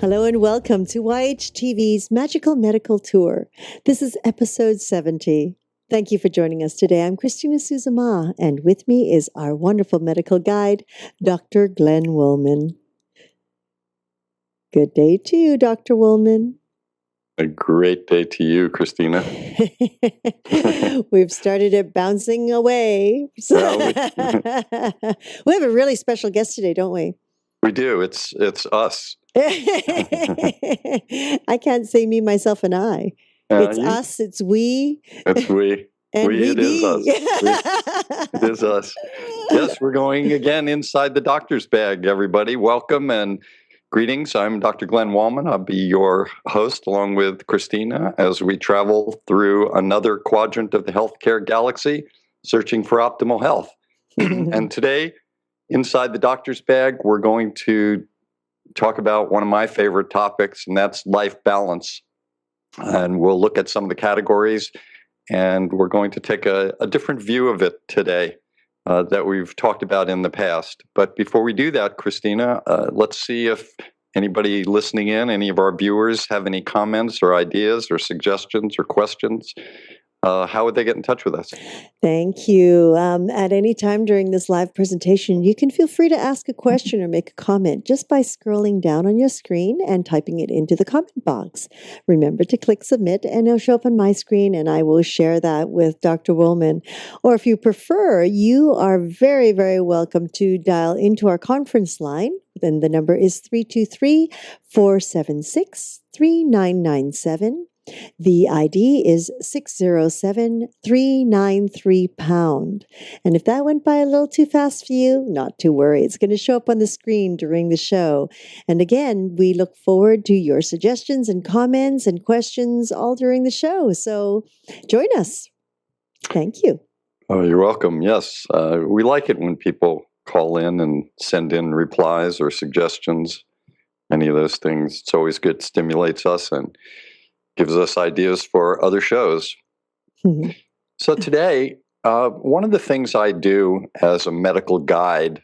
Hello and welcome to YHTV's Magical Medical Tour. This is episode 70. Thank you for joining us today. I'm Christina Suzama, and with me is our wonderful medical guide, Dr. Glenn Woolman. Good day to you, Dr. Woolman. A great day to you, Christina. We've started it bouncing away. We have a really special guest today, don't we? We do. It's us. I can't say me, myself, and I. It's us, it's we. It's we. And we it is us. It is us. Yes, we're going again inside the doctor's bag, everybody. Welcome and greetings. I'm Dr. Glenn Woolman. I'll be your host along with Christina as we travel through another quadrant of the healthcare galaxy, searching for optimal health. And today, inside the doctor's bag, we're going to talk about one of my favorite topics, and that's life balance. And we'll look at some of the categories, and we're going to take a different view of it today that we've talked about in the past. But before we do that, Christina, let's see if anybody listening in, any of our viewers, have any comments or ideas or suggestions or questions. How would they get in touch with us? Thank you. At any time during this live presentation, you can feel free to ask a question or make a comment just by scrolling down on your screen and typing it into the comment box. Remember to click submit and it'll show up on my screen and I will share that with Dr. Woolman. Or if you prefer, you are very, very welcome to dial into our conference line. Then the number is 323-476-3997. The ID is 607-393#. And if that went by a little too fast for you, not to worry. It's going to show up on the screen during the show. And again, we look forward to your suggestions and comments and questions all during the show. So join us. Thank you. Oh, you're welcome. Yes. We like it when people call in and send in replies or suggestions, any of those things. It's always good, stimulates us and gives us ideas for other shows. Mm-hmm. So today, one of the things I do as a medical guide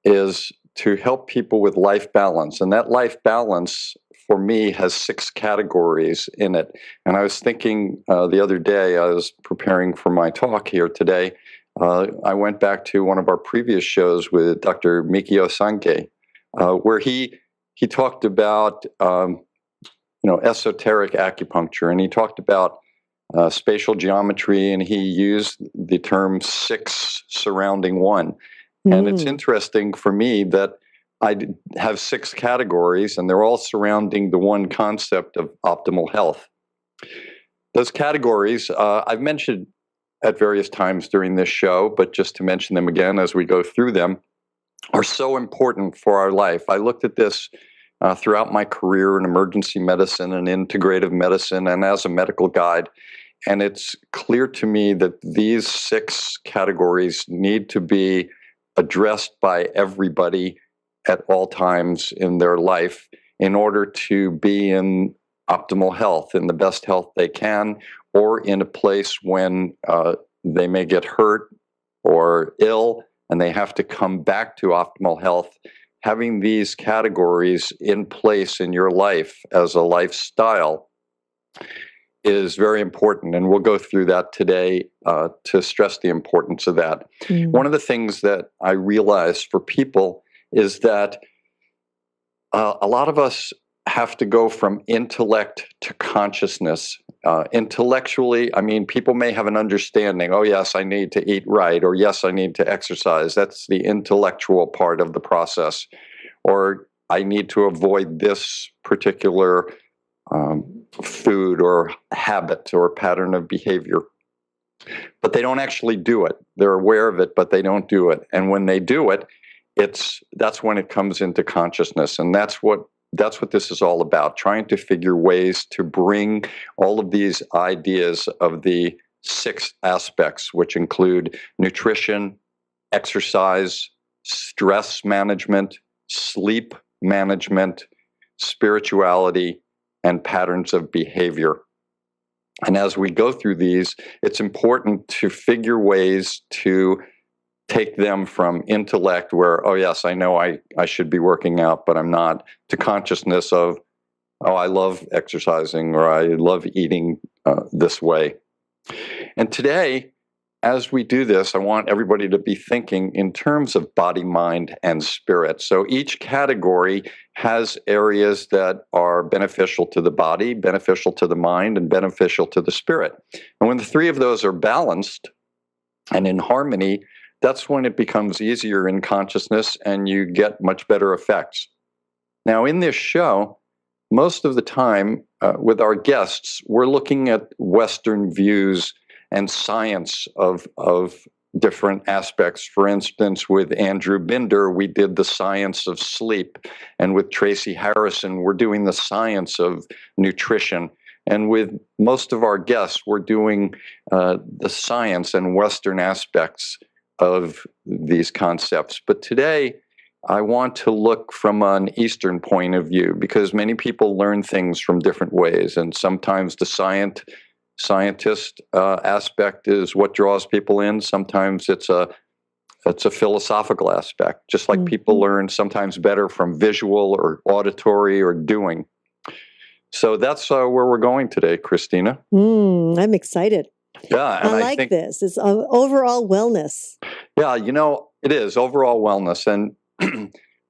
is to help people with life balance. And that life balance, for me, has 6 categories in it. And I was thinking the other day, I was preparing for my talk here today, I went back to one of our previous shows with Dr. Mikio Sanke, where he talked about esoteric acupuncture, and he talked about spatial geometry, and he used the term 6 surrounding 1. And it's interesting for me that I have 6 categories, and they're all surrounding the one concept of optimal health. Those categories I've mentioned at various times during this show, but just to mention them again as we go through them, are so important for our life. I looked at this throughout my career in emergency medicine and integrative medicine and as a medical guide. And it's clear to me that these 6 categories need to be addressed by everybody at all times in their life in order to be in optimal health, in the best health they can, or in a place when they may get hurt or ill and they have to come back to optimal health. Having these categories in place in your life as a lifestyle is very important, and we'll go through that today to stress the importance of that. One of the things that I realize for people is that a lot of us have to go from intellect to consciousness. Intellectually, I mean, people may have an understanding, oh, yes, I need to eat right, or yes, I need to exercise. That's the intellectual part of the process. Or I need to avoid this particular food or habit or pattern of behavior. But they don't actually do it. They're aware of it, but they don't do it. And when they do it, that's when it comes into consciousness. And that's what this is all about, trying to figure ways to bring all of these ideas of the 6 aspects, which include nutrition, exercise, stress management, sleep management, spirituality, and patterns of behavior. And as we go through these, it's important to figure ways to take them from intellect where, oh, yes, I know I should be working out, but I'm not, to consciousness of, oh, I love exercising or I love eating this way. And today, as we do this, I want everybody to be thinking in terms of body, mind, and spirit. So each category has areas that are beneficial to the body, beneficial to the mind, and beneficial to the spirit. And when the three of those are balanced and in harmony, that's when it becomes easier in consciousness and you get much better effects. Now, in this show, most of the time with our guests, we're looking at Western views and science of different aspects. For instance, with Andrew Binder, we did the science of sleep. And with Tracy Harrison, we're doing the science of nutrition. And with most of our guests, we're doing the science and Western aspects of these concepts. But today, I want to look from an Eastern point of view because many people learn things from different ways. And sometimes the scientist aspect is what draws people in. Sometimes it's a philosophical aspect, just like people learn sometimes better from visual or auditory or doing. So that's where we're going today, Christina. I'm excited. Yeah, and I think this. It's overall wellness. Yeah, it is overall wellness. And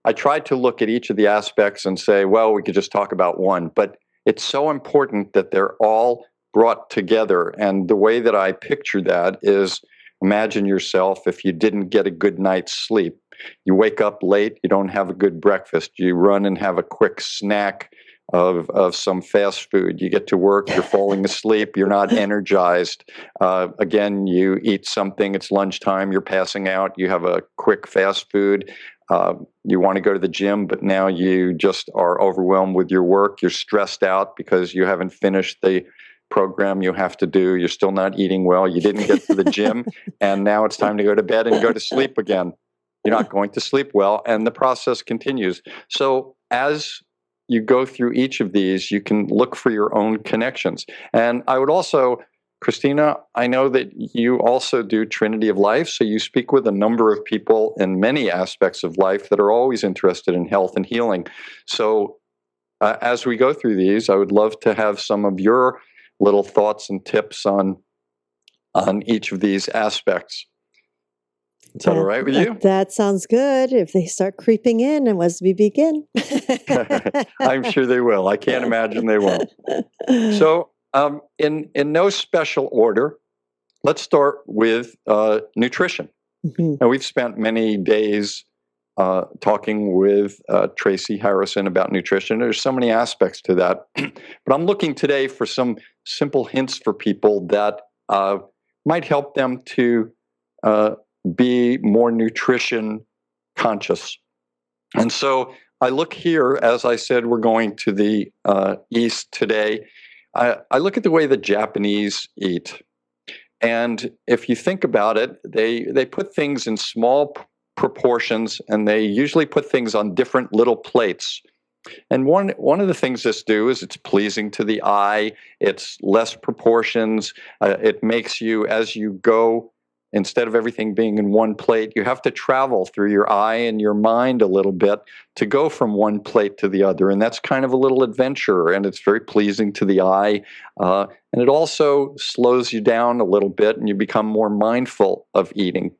I tried to look at each of the aspects and say, well, we could just talk about one, but it's so important that they're all brought together. And the way that I picture that is, imagine yourself if you didn't get a good night's sleep. You wake up late, you don't have a good breakfast, you run and have a quick snack of some fast food. You get to work, you're falling asleep, you're not energized. Again, you eat something, it's lunchtime, you're passing out, you have a quick fast food. You want to go to the gym, but now you just are overwhelmed with your work. You're stressed out because you haven't finished the program you have to do. You're still not eating well. You didn't get to the gym, and now it's time to go to bed and go to sleep again. You're not going to sleep well, and the process continues. So as you go through each of these, you can look for your own connections. And I would also, Christina, I know that you also do Trinity of Life, so you speak with a number of people in many aspects of life that are always interested in health and healing. So as we go through these, I would love to have some of your little thoughts and tips on each of these aspects. Is that all right with you? That sounds good. If they start creeping in and as we begin. I'm sure they will. I can't imagine they won't. So in no special order, let's start with nutrition. And we've spent many days talking with Tracy Harrison about nutrition. There's so many aspects to that. But I'm looking today for some simple hints for people that might help them to be more nutrition conscious. And so I look here, as I said, we're going to the East today. I look at the way the Japanese eat. And if you think about it, they put things in small proportions, and they usually put things on different little plates. And one of the things this do is it's pleasing to the eye. It's less proportions. It makes you, as you go, instead of everything being in one plate, you have to travel through your eye and your mind a little bit to go from one plate to the other. And that's kind of a little adventure, and it's very pleasing to the eye. And it also slows you down a little bit, and you become more mindful of eating.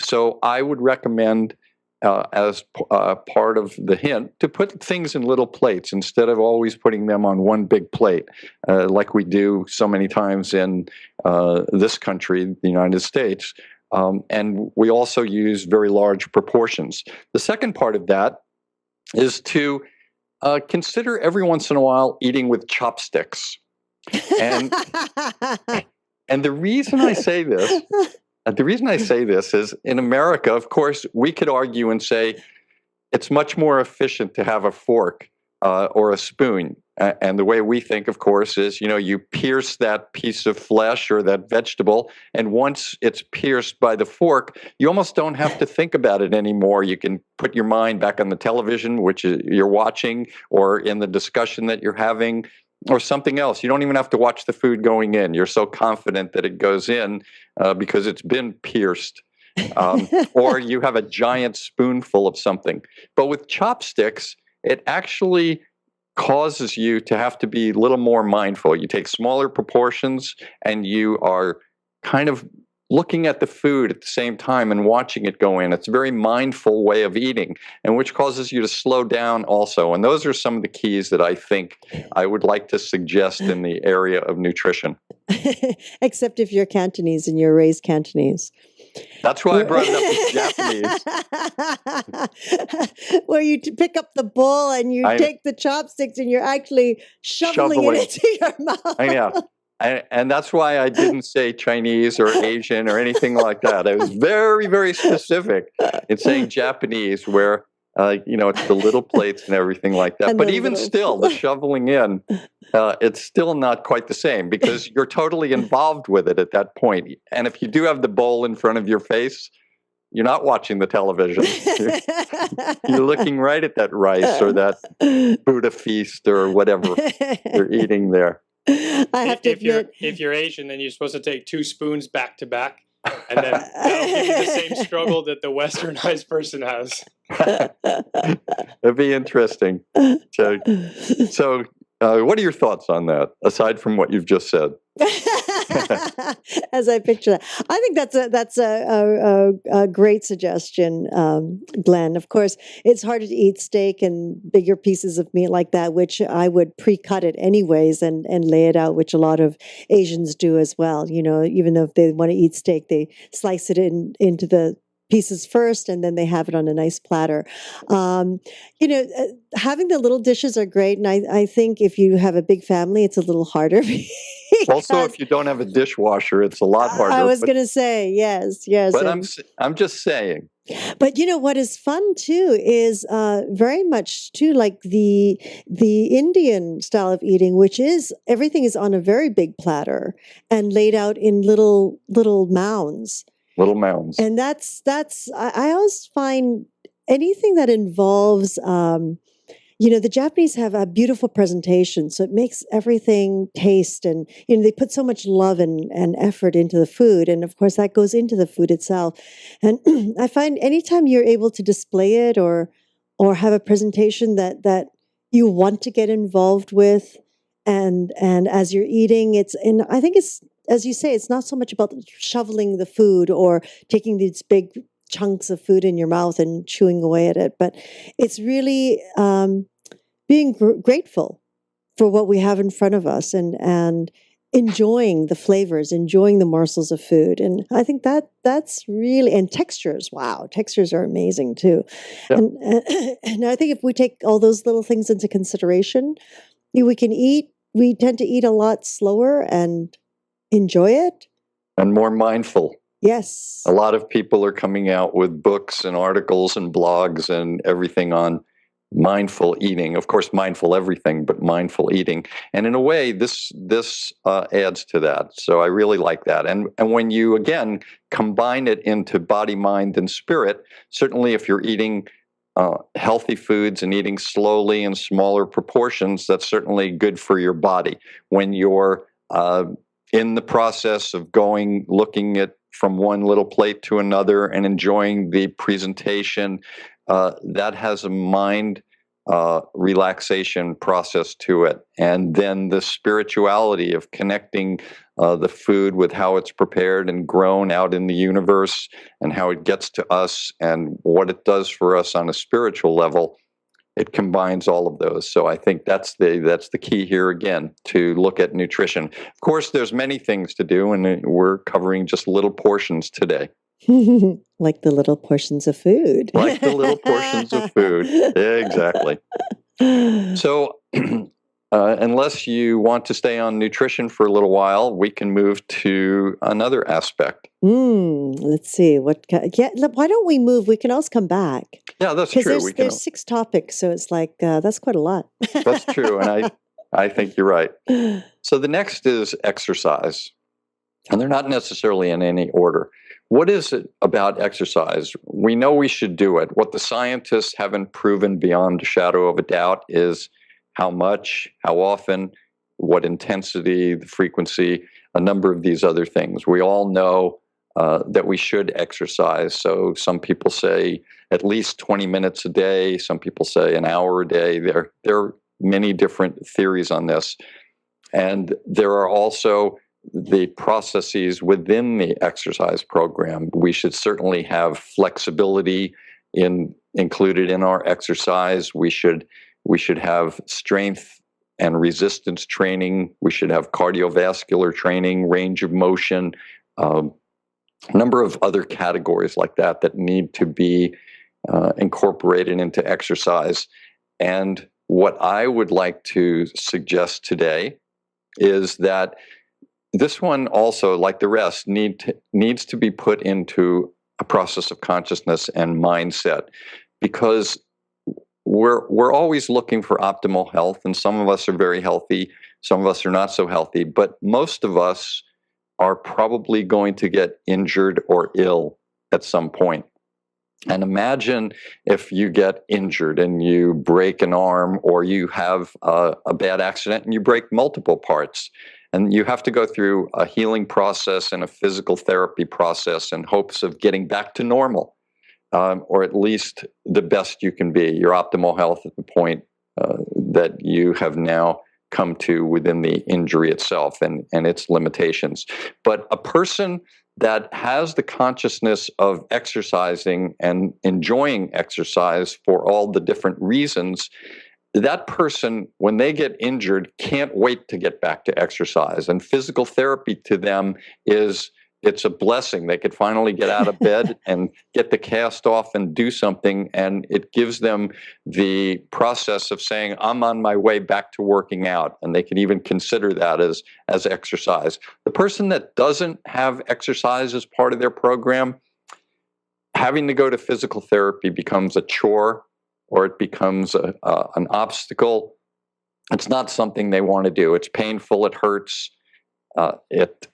So I would recommend, as part of the hint, to put things in little plates instead of always putting them on one big plate, like we do so many times in this country, the United States. And we also use very large proportions. The second part of that is to consider every once in a while eating with chopsticks. And the reason I say this, is in America, of course, we could argue and say it's much more efficient to have a fork or a spoon. And the way we think, of course, is, you pierce that piece of flesh or that vegetable, and once it's pierced by the fork, you almost don't have to think about it anymore. You can put your mind back on the television, which you're watching, or in the discussion that you're having, or something else. You don't even have to watch the food going in. You're so confident that it goes in because it's been pierced. or you have a giant spoonful of something. But with chopsticks, it actually causes you to have to be a little more mindful. You take smaller proportions and you are kind of looking at the food at the same time and watching it go in. It's a very mindful way of eating, and which causes you to slow down also. And those are some of the keys that I think I would like to suggest in the area of nutrition. Except if you're Cantonese and you're raised Cantonese. That's why I brought it up as Japanese. Where you pick up the bowl and you take the chopsticks and you're actually shoveling it into your mouth. I know. And that's why I didn't say Chinese or Asian or anything like that. I was very, very specific in saying Japanese, where, it's the little plates and everything like that. But even still, the shoveling in, it's still not quite the same because you're totally involved with it at that point. And if you do have the bowl in front of your face, you're not watching the television. You're looking right at that rice or that Buddha feast or whatever you're eating there. I have to admit, if you're Asian, then you're supposed to take 2 spoons back to back, and then that'll give you the same struggle that the Westernized person has. It'd be interesting. So, what are your thoughts on that, aside from what you've just said? As I picture that, I think that's a great suggestion, Glenn. Of course, it's harder to eat steak and bigger pieces of meat like that, which I would pre-cut it anyways and lay it out, which a lot of Asians do as well. Even though if they want to eat steak, they slice it into the pieces first, and then they have it on a nice platter. Having the little dishes are great, and I think if you have a big family, it's a little harder. Also, if you don't have a dishwasher, it's a lot harder. I was going to say yes. But I'm just saying. But what is fun too is very much too like the Indian style of eating, which is everything is on a very big platter and laid out in little mounds. Little mounds. And that's I always find anything that involves the Japanese have a beautiful presentation, so it makes everything taste, and they put so much love and effort into the food, and of course that goes into the food itself. And I find anytime you're able to display it or have a presentation that you want to get involved with, and as you're eating, I think it's, as you say, it's not so much about shoveling the food or taking these big chunks of food in your mouth and chewing away at it, but it's really being grateful for what we have in front of us and enjoying the flavors, enjoying the morsels of food. And I think that's really, and textures, wow, textures are amazing too. Yep. And I think if we take all those little things into consideration, we tend to eat a lot slower and enjoy it. And more mindful. Yes. A lot of people are coming out with books and articles and blogs and everything on mindful eating. Of course, mindful everything, but mindful eating. And in a way, this adds to that. So I really like that. And when you, again, combine it into body, mind, and spirit, certainly if you're eating healthy foods and eating slowly in smaller proportions, that's certainly good for your body. When you're in the process of looking at from one little plate to another and enjoying the presentation, that has a mind relaxation process to it. And then the spirituality of connecting the food with how it's prepared and grown out in the universe and how it gets to us and what it does for us on a spiritual level. It combines all of those. So I think that's the key here again, to look at nutrition. Of course, there's many things to do, and we're covering just little portions today. Like the little portions of food. Like the little portions of food. Exactly. So unless you want to stay on nutrition for a little while, we can move to another aspect. Let's see. Why don't we move? We can always come back. Yeah, that's true. There's 6 topics, so it's like, that's quite a lot. That's true, and I think you're right. So the next is exercise, and they're not necessarily in any order. What is it about exercise? We know we should do it. What the scientists haven't proven beyond a shadow of a doubt is how much, how often, what intensity, the frequency, a number of these other things. We all know that we should exercise. So some people say at least 20 minutes a day. Some people say an hour a day. There are many different theories on this. And there are also the processes within the exercise program. We should certainly have flexibility included in our exercise. We should have strength and resistance training. We should have cardiovascular training, range of motion, a number of other categories like that need to be incorporated into exercise. And what I would like to suggest today is that this one also, like the rest, needs to be put into a process of consciousness and mindset, because we're always looking for optimal health, and some of us are very healthy, some of us are not so healthy, but most of us are probably going to get injured or ill at some point. And imagine if you get injured and you break an arm, or you have a bad accident and you break multiple parts. And you have to go through a healing process and a physical therapy process in hopes of getting back to normal, or at least the best you can be, your optimal health at the point that you have now come to within the injury itself and its limitations. But a person that has the consciousness of exercising and enjoying exercise for all the different reasons, that person, when they get injured, can't wait to get back to exercise. And physical therapy to them it's a blessing. They could finally get out of bed and get the cast off and do something. And it gives them the process of saying, I'm on my way back to working out. And they can even consider that as exercise. The person that doesn't have exercise as part of their program, having to go to physical therapy becomes a chore, or it becomes an obstacle. It's not something they want to do. It's painful. It hurts. It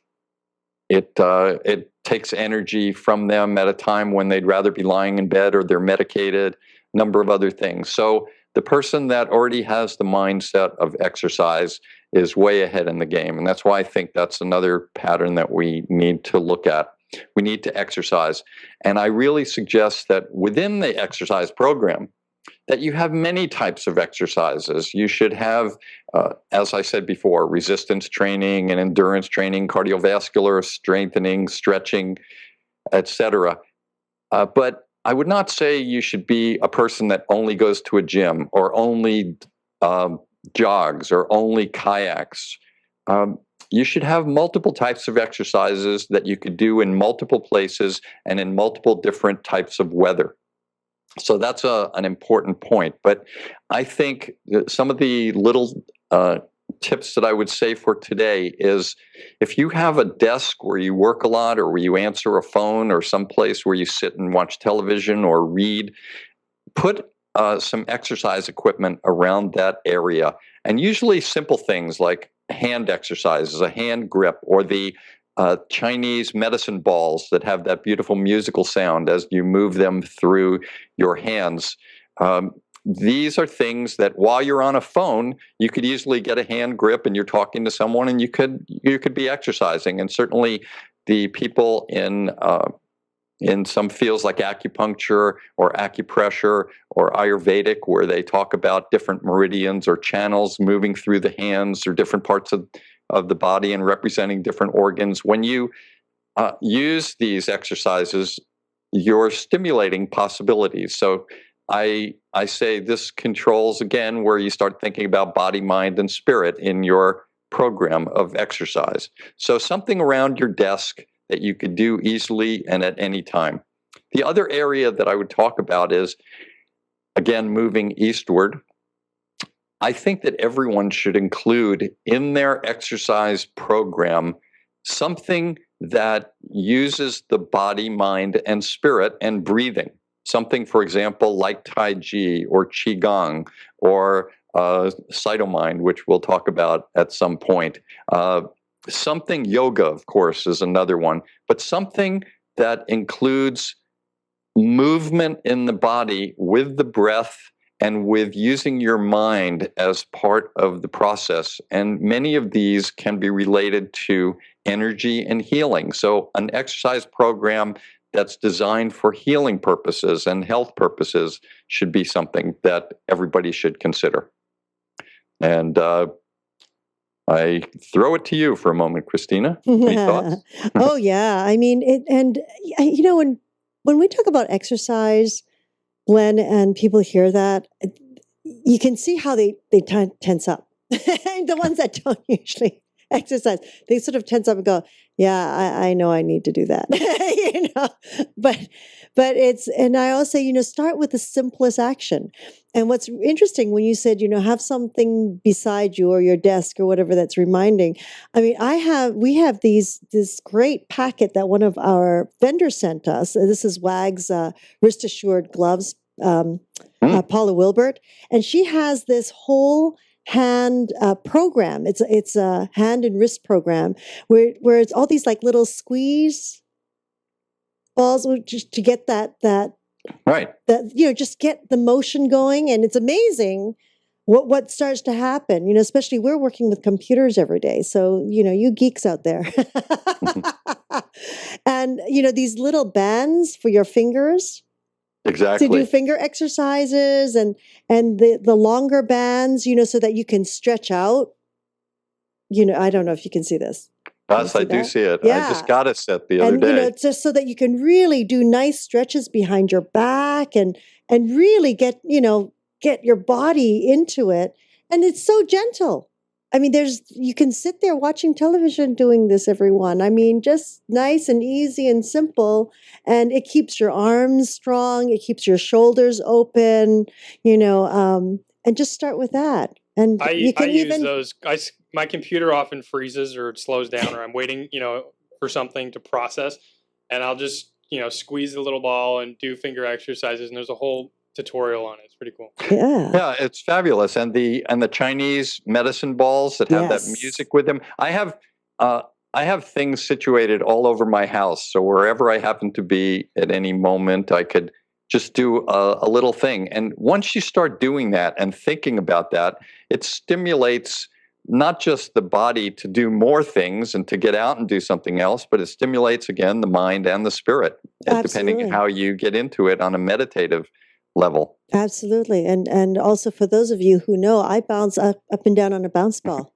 takes energy from them at a time when they'd rather be lying in bed, or they're medicated, a number of other things. So the person that already has the mindset of exercise is way ahead in the game. And that's why I think that's another pattern that we need to look at. We need to exercise. And I really suggest that within the exercise program, that you have many types of exercises. You should have, as I said before, resistance training and endurance training, cardiovascular strengthening, stretching, etc. But I would not say you should be a person that only goes to a gym, or only jogs, or only kayaks. You should have multiple types of exercises that you could do in multiple places and in multiple different types of weather. So that's an important point. But I think that some of the little tips that I would say for today is, if you have a desk where you work a lot, or where you answer a phone, or someplace where you sit and watch television or read, put some exercise equipment around that area. And usually simple things like hand exercises, a hand grip, or the Chinese medicine balls that have that beautiful musical sound as you move them through your hands. These are things that, while you're on a phone, you could easily get a hand grip and you're talking to someone, and you could be exercising. And certainly the people in some fields like acupuncture or acupressure or Ayurvedic, where they talk about different meridians or channels moving through the hands or different parts of the body and representing different organs. When you use these exercises, you're stimulating possibilities. So I say this controls, again, where you start thinking about body, mind, and spirit in your program of exercise. So something around your desk that you could do easily and at any time. The other area that I would talk about is, again, moving eastward. I think that everyone should include in their exercise program something that uses the body, mind, and spirit and breathing. Something, for example, like Tai Chi or Qigong or Cytomine, which we'll talk about at some point. Something, yoga, of course, is another one, but something that includes movement in the body with the breath and with using your mind as part of the process. And many of these can be related to energy and healing. So an exercise program that's designed for healing purposes and health purposes should be something that everybody should consider. And I throw it to you for a moment, Christina. Any thoughts? Oh yeah, I mean, when we talk about exercise, Glenn, and people hear that, you can see how they tense up. The ones that don't usually exercise, they sort of tense up and go, yeah, I know I need to do that. But it's, and I always say, start with the simplest action. And what's interesting when you said, have something beside you or your desk or whatever that's reminding. I mean, we have this great packet that one of our vendors sent us. This is WAG's Wrist Assured Gloves, Paula Wilbert, and she has this whole hand program. It's a hand and wrist program where it's all these like little squeeze balls just to get that right. That just get the motion going, and it's amazing what starts to happen. Especially we're working with computers every day, so you geeks out there, and these little bands for your fingers. Exactly. To do finger exercises and the longer bands, so that you can stretch out. I don't know if you can see this. Yes, I do see it. Yeah. I just got a set the other day. It's just so that you can really do nice stretches behind your back and really get your body into it. And it's so gentle. I mean, you can sit there watching television doing this, everyone. I mean, just nice and easy and simple. And it keeps your arms strong. It keeps your shoulders open, and just start with that. And you can use those. My computer often freezes or it slows down, or I'm waiting, for something to process. And I'll just, squeeze the little ball and do finger exercises. And there's a whole tutorial on it. It's pretty cool. Yeah, it's fabulous. And the Chinese medicine balls that have that music with them. I have things situated all over my house, so wherever I happen to be at any moment, I could just do a little thing. And once you start doing that and thinking about that, it stimulates not just the body to do more things and to get out and do something else, but it stimulates, again, the mind and the spirit, depending on how you get into it on a meditative level. Absolutely. And also for those of you who know, I bounce up and down on a bounce ball.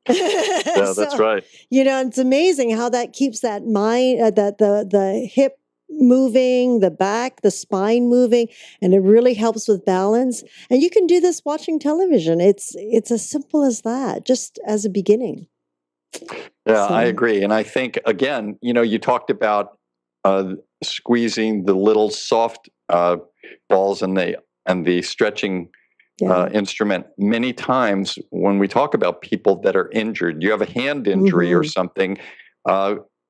Yeah, that's right. It's amazing how that keeps that mind, the hip moving, the back, the spine moving, and it really helps with balance. And you can do this watching television. It's as simple as that, just as a beginning. Yeah, I agree. And I think, again, you talked about squeezing the little soft balls and the stretching instrument. Many times when we talk about people that are injured, you have a hand injury or something,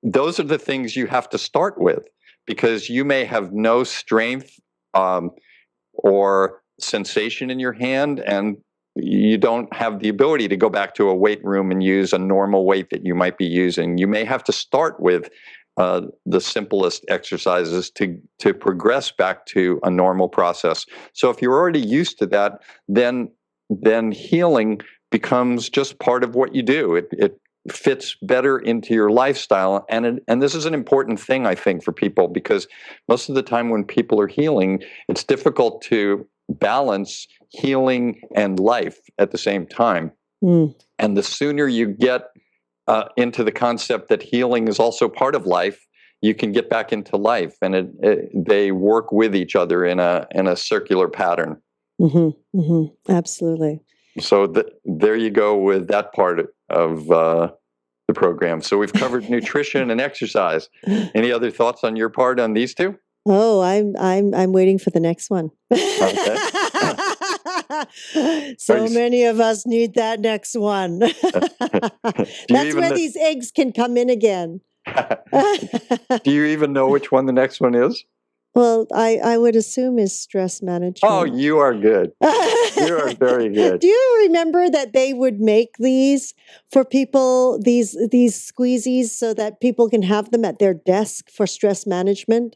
those are the things you have to start with, because you may have no strength or sensation in your hand, and you don't have the ability to go back to a weight room and use a normal weight that you might be using. You may have to start with the simplest exercises to progress back to a normal process. So if you're already used to that, then healing becomes just part of what you do. It fits better into your lifestyle, and this is an important thing, I think, for people, because most of the time when people are healing, it's difficult to balance healing and life at the same time. And the sooner you get into the concept that healing is also part of life, you can get back into life, and they work with each other in a circular pattern. Absolutely. So there you go with that part of the program. So we've covered nutrition and exercise. Any other thoughts on your part on these two? Oh, I'm waiting for the next one. Okay. Many of us need that next one. That's where these eggs can come in again. Do you even know which one the next one is? Well, I would assume is stress management. Oh, you are good. You are very good. Do you remember that they would make these for people, these squeezies, so that people can have them at their desk for stress management?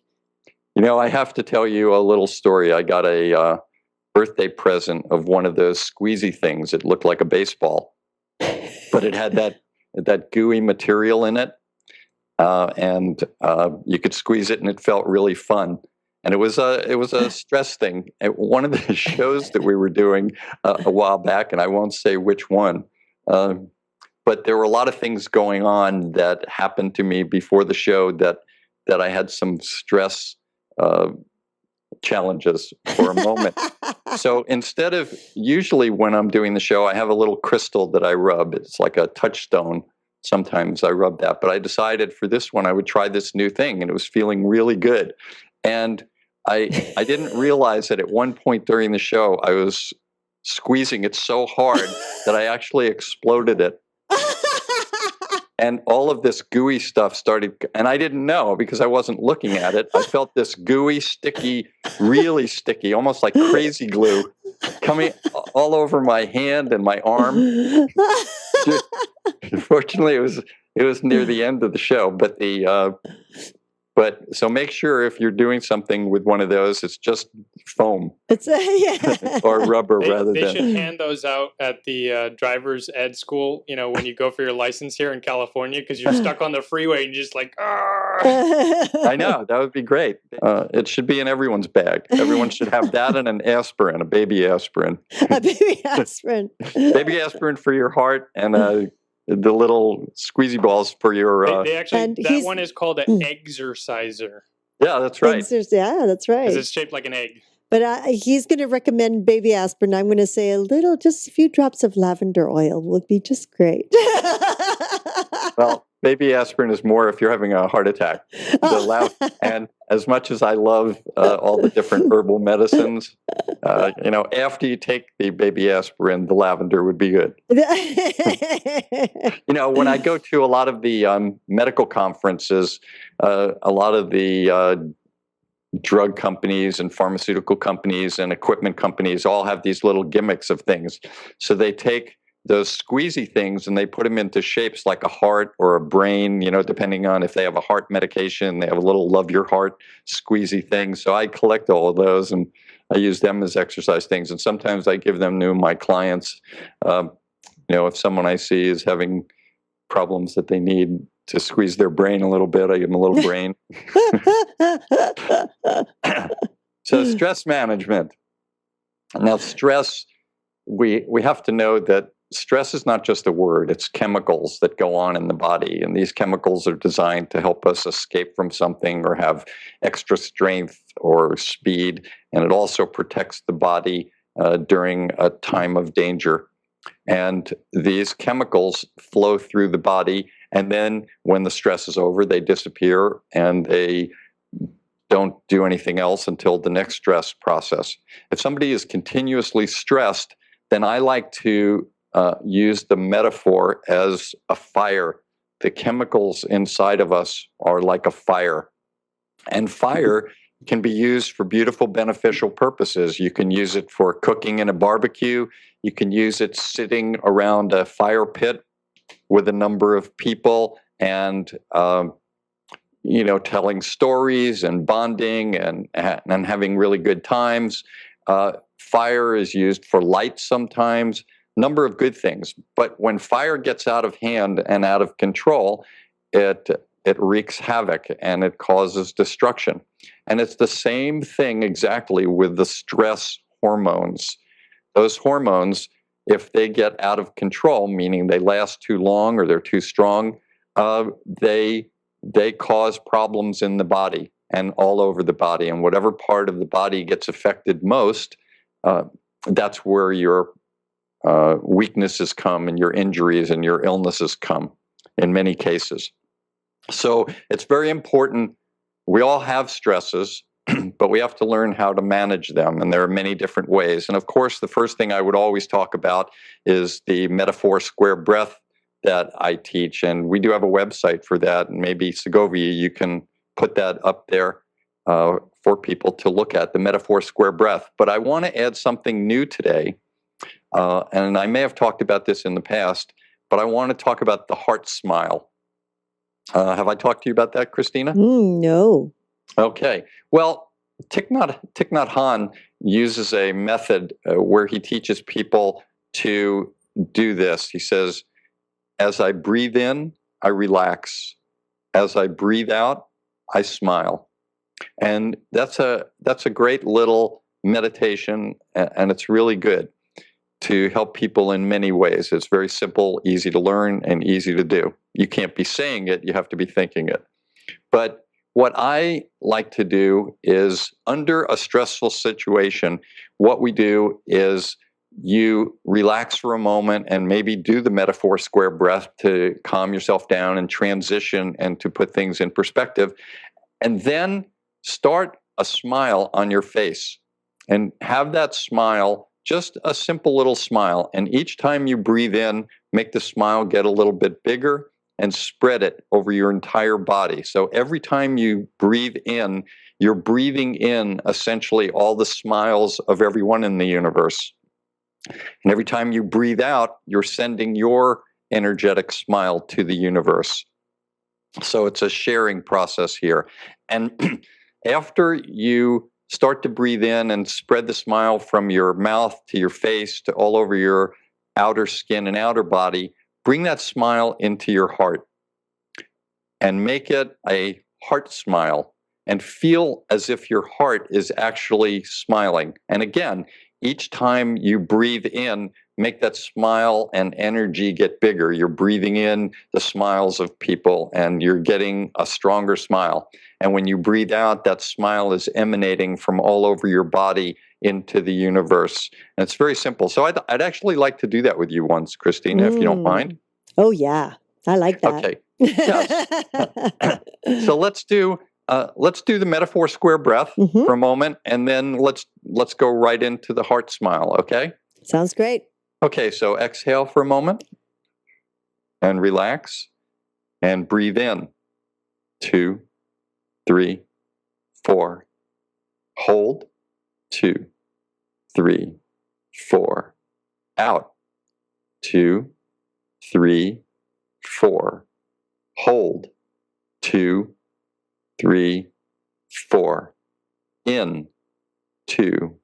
I have to tell you a little story. I got a birthday present of one of those squeezy things. It looked like a baseball, but it had that gooey material in it. and you could squeeze it, and it felt really fun. And it was a stress thing. At one of the shows that we were doing a while back, and I won't say which one, but there were a lot of things going on that happened to me before the show that I had some stress challenges for a moment. So instead of, usually when I'm doing the show, I have a little crystal that I rub. It's like a touchstone. Sometimes I rub that, but I decided for this one I would try this new thing, and it was feeling really good. And I didn't realize that at one point during the show I was squeezing it so hard that I actually exploded it. And all of this gooey stuff started, and I didn't know because I wasn't looking at it. I felt this gooey, sticky, really sticky, almost like crazy glue coming all over my hand and my arm. Fortunately, it was near the end of the show, but so make sure if you're doing something with one of those, it's just foam. It's yeah. Or rubber rather they than. They should hand those out at the driver's ed school, when you go for your license here in California, because you're stuck on the freeway and you're just like, I know, that would be great. It should be in everyone's bag. Everyone should have that and an aspirin, a baby aspirin. A baby aspirin. Baby aspirin for your heart, and the little squeezy balls for your. They actually, that one is called an exerciser. Yeah, that's right. Yeah, that's right. Because it's shaped like an egg. But he's going to recommend baby aspirin. I'm going to say just a few drops of lavender oil would be just great. Well, baby aspirin is more if you're having a heart attack. And as much as I love all the different herbal medicines, after you take the baby aspirin, the lavender would be good. When I go to a lot of the medical conferences, a lot of the drug companies and pharmaceutical companies and equipment companies all have these little gimmicks of things. So they take those squeezy things and they put them into shapes like a heart or a brain, depending on if they have a heart medication, they have a little love your heart squeezy thing. So I collect all of those and I use them as exercise things. And sometimes I give them to my clients. If someone I see is having problems that they need to squeeze their brain a little bit, I give them a little brain. So stress management. Now stress, we have to know that stress is not just a word, it's chemicals that go on in the body. And these chemicals are designed to help us escape from something or have extra strength or speed. And it also protects the body during a time of danger. And these chemicals flow through the body. And then when the stress is over, they disappear and they don't do anything else until the next stress process. If somebody is continuously stressed, then I like to use the metaphor as a fire. The chemicals inside of us are like a fire. And fire can be used for beautiful, beneficial purposes. You can use it for cooking in a barbecue. You can use it sitting around a fire pit with a number of people and telling stories and bonding and having really good times. Fire is used for light sometimes, number of good things. But when fire gets out of hand and out of control, it wreaks havoc and it causes destruction. And it's the same thing exactly with the stress hormones. Those hormones, if they get out of control, meaning they last too long or they're too strong, they cause problems in the body and all over the body. And whatever part of the body gets affected most, that's where your weaknesses come and your injuries and your illnesses come in many cases. So it's very important. We all have stresses, but we have to learn how to manage them. And there are many different ways. And of course, the first thing I would always talk about is the metaphor square breath that I teach. And we do have a website for that. And maybe Segovia, you can put that up there for people to look at, the metaphor square breath. But I want to add something new today. And I may have talked about this in the past, but I want to talk about the heart smile. Have I talked to you about that, Christina? No. Okay. Well, Thich Nhat Hanh uses a method where he teaches people to do this. He says, as I breathe in, I relax. as I breathe out, I smile. And that's a great little meditation, and it's really good to help people in many ways. It's very simple, easy to learn, and easy to do. You can't be saying it, you have to be thinking it. But what I like to do is, under a stressful situation, what we do is you relax for a moment and maybe do the metaphor square breath to calm yourself down and transition and to put things in perspective. And then start a smile on your face and have that smile, just a simple little smile. And each time you breathe in, make the smile get a little bit bigger and spread it over your entire body. So every time you breathe in, you're breathing in essentially all the smiles of everyone in the universe. And every time you breathe out, you're sending your energetic smile to the universe. So it's a sharing process here. And after you start to breathe in and spread the smile from your mouth to your face to all over your outer skin and outer body, bring that smile into your heart and make it a heart smile, and feel as if your heart is actually smiling. And again, each time you breathe in, make that smile and energy get bigger. You're breathing in the smiles of people and you're getting a stronger smile. And when you breathe out, that smile is emanating from all over your body into the universe. And it's very simple. So I'd actually like to do that with you once, Christina, if you don't mind. Oh, yeah. I like that. Okay. Yes. So let's do the metaphor square breath for a moment, and then let's go right into the heart smile, okay? Sounds great. Okay, so exhale for a moment and relax and breathe in. 2, 3, 4. Hold. 2, 3, 4. Out. 2, 3, 4. Hold. 2, 3, 4. In. 2,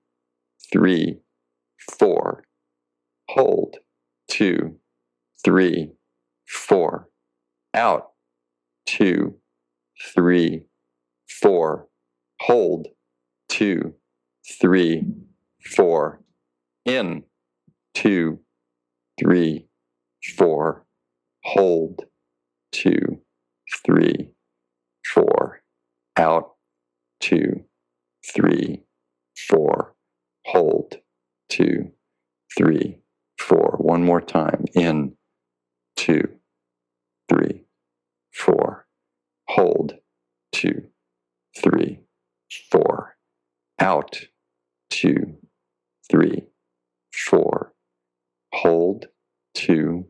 3, 4. Hold. 2, 3, 4. Out. 2, 3, 4. Hold. 2, 3, 4. In. 2, 3, 4. Hold. 2, 3, 4. Out. 2, 3, 4. Hold. 2, 3, 4. One more time. In. 2, 3, 4. Hold. 2, 3, 4. Out. 2, 3, 4. Hold. 2,